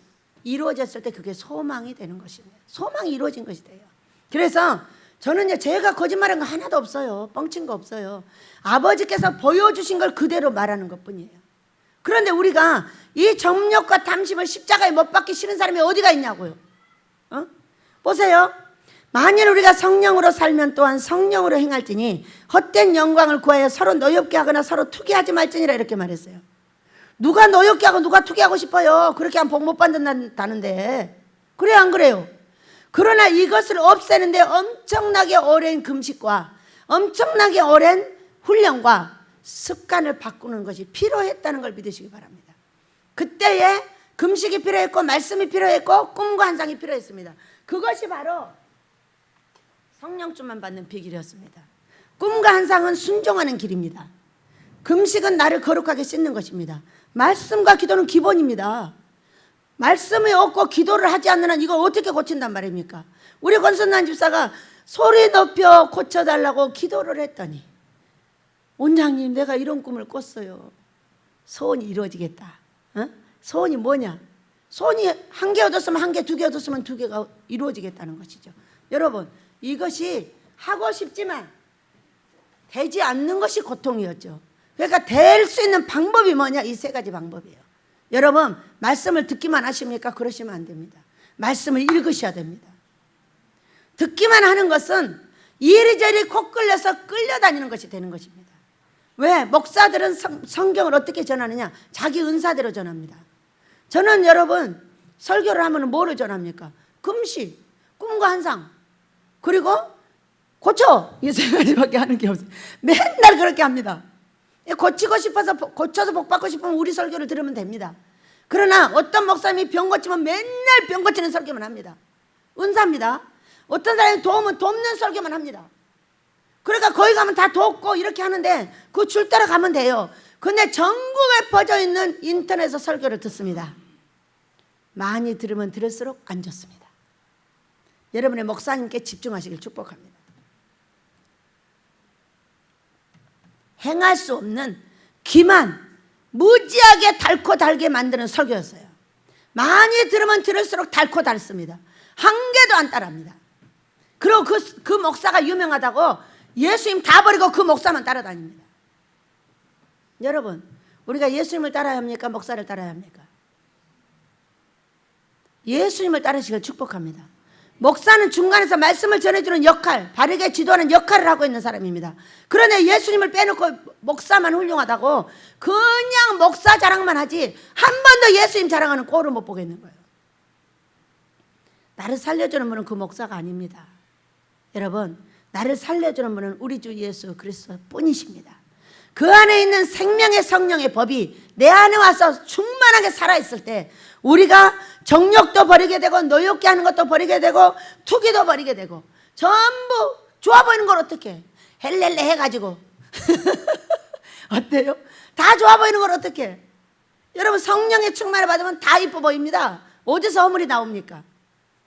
이루어졌을 때 그게 소망이 되는 것이에요. 소망이 이루어진 것이 돼요. 그래서 저는 이제 제가 거짓말한 거 하나도 없어요. 뻥친 거 없어요. 아버지께서 보여주신 걸 그대로 말하는 것뿐이에요. 그런데 우리가 이 정욕과 탐심을 십자가에 못 박기 싫은 사람이 어디가 있냐고요. 보세요. 만일 우리가 성령으로 살면 또한 성령으로 행할지니 헛된 영광을 구하여 서로 노엽게 하거나 서로 투기하지 말지니라 이렇게 말했어요. 누가 노엽게 하고 누가 투기하고 싶어요? 그렇게 하면 복 못 받는다는데. 그래요 안 그래요? 그러나 이것을 없애는데 엄청나게 오랜 금식과 엄청나게 오랜 훈련과 습관을 바꾸는 것이 필요했다는 걸 믿으시기 바랍니다. 그때에 금식이 필요했고 말씀이 필요했고 꿈과 환상이 필요했습니다. 그것이 바로 성령주만 받는 비결이었습니다. 꿈과 환상은 순종하는 길입니다. 금식은 나를 거룩하게 씻는 것입니다. 말씀과 기도는 기본입니다. 말씀이 없고 기도를 하지 않는 한 이걸 어떻게 고친단 말입니까? 우리 권선남 집사가 소리 높여 고쳐달라고 기도를 했더니 원장님 내가 이런 꿈을 꿨어요. 소원이 이루어지겠다. 어? 소원이 뭐냐? 소원이 한 개 얻었으면 한 개, 두 개 얻었으면 두 개가 이루어지겠다는 것이죠. 여러분 이것이 하고 싶지만 되지 않는 것이 고통이었죠. 그러니까 될 수 있는 방법이 뭐냐? 이 세 가지 방법이에요. 여러분 말씀을 듣기만 하십니까? 그러시면 안 됩니다. 말씀을 읽으셔야 됩니다. 듣기만 하는 것은 이리저리 코 끌려서 끌려다니는 것이 되는 것입니다. 왜? 목사들은 성경을 어떻게 전하느냐? 자기 은사대로 전합니다. 저는 여러분 설교를 하면 뭐를 전합니까? 금식, 꿈과 환상, 그리고 고쳐, 이 세 가지밖에 하는 게 없어요. 맨날 그렇게 합니다. 고치고 싶어서 고쳐서 복 받고 싶으면 우리 설교를 들으면 됩니다. 그러나 어떤 목사님이 병 고치면 맨날 병 고치는 설교만 합니다. 은사입니다. 어떤 사람이 도우면 돕는 설교만 합니다. 그러니까 거기 가면 다 돕고 이렇게 하는데 그 줄 따라 가면 돼요. 근데 전국에 퍼져 있는 인터넷에서 설교를 듣습니다. 많이 들으면 들을수록 안 좋습니다. 여러분의 목사님께 집중하시길 축복합니다. 행할 수 없는 기만 무지하게 달고 달게 만드는 설교였어요. 많이 들으면 들을수록 달고 달습니다. 한 개도 안 따라합니다. 그리고 그 목사가 유명하다고 예수님 다 버리고 그 목사만 따라다닙니다. 여러분 우리가 예수님을 따라야 합니까? 목사를 따라야 합니까? 예수님을 따르시길 축복합니다. 목사는 중간에서 말씀을 전해주는 역할, 바르게 지도하는 역할을 하고 있는 사람입니다. 그런데 예수님을 빼놓고 목사만 훌륭하다고 그냥 목사 자랑만 하지 한 번도 예수님 자랑하는 꼴을 못 보겠는 거예요. 나를 살려주는 분은 그 목사가 아닙니다. 여러분 나를 살려주는 분은 우리 주 예수 그리스도 뿐이십니다. 그 안에 있는 생명의 성령의 법이 내 안에 와서 충만하게 살아있을 때 우리가 정욕도 버리게 되고 노엽게 하는 것도 버리게 되고 투기도 버리게 되고 전부 좋아 보이는 걸 어떻게 헬렐레 해가지고 어때요? 다 좋아 보이는 걸 어떻게 여러분 성령의 충만을 받으면 다 이뻐 보입니다. 어디서 허물이 나옵니까?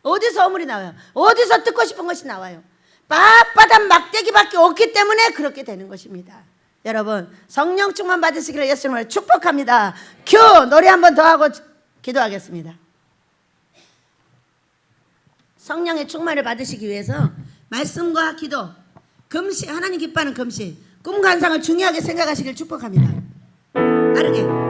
어디서 허물이 나와요? 어디서 듣고 싶은 것이 나와요? 빳빳한 막대기밖에 없기 때문에 그렇게 되는 것입니다. 여러분 성령 충만 받으시기를 예수님을 축복합니다. 큐 노래 한 번 더 하고 기도하겠습니다. 성령의 충만을 받으시기 위해서 말씀과 기도, 금식, 하나님 기뻐하는 금식, 꿈과 환상을 중요하게 생각하시길 축복합니다. 빠르게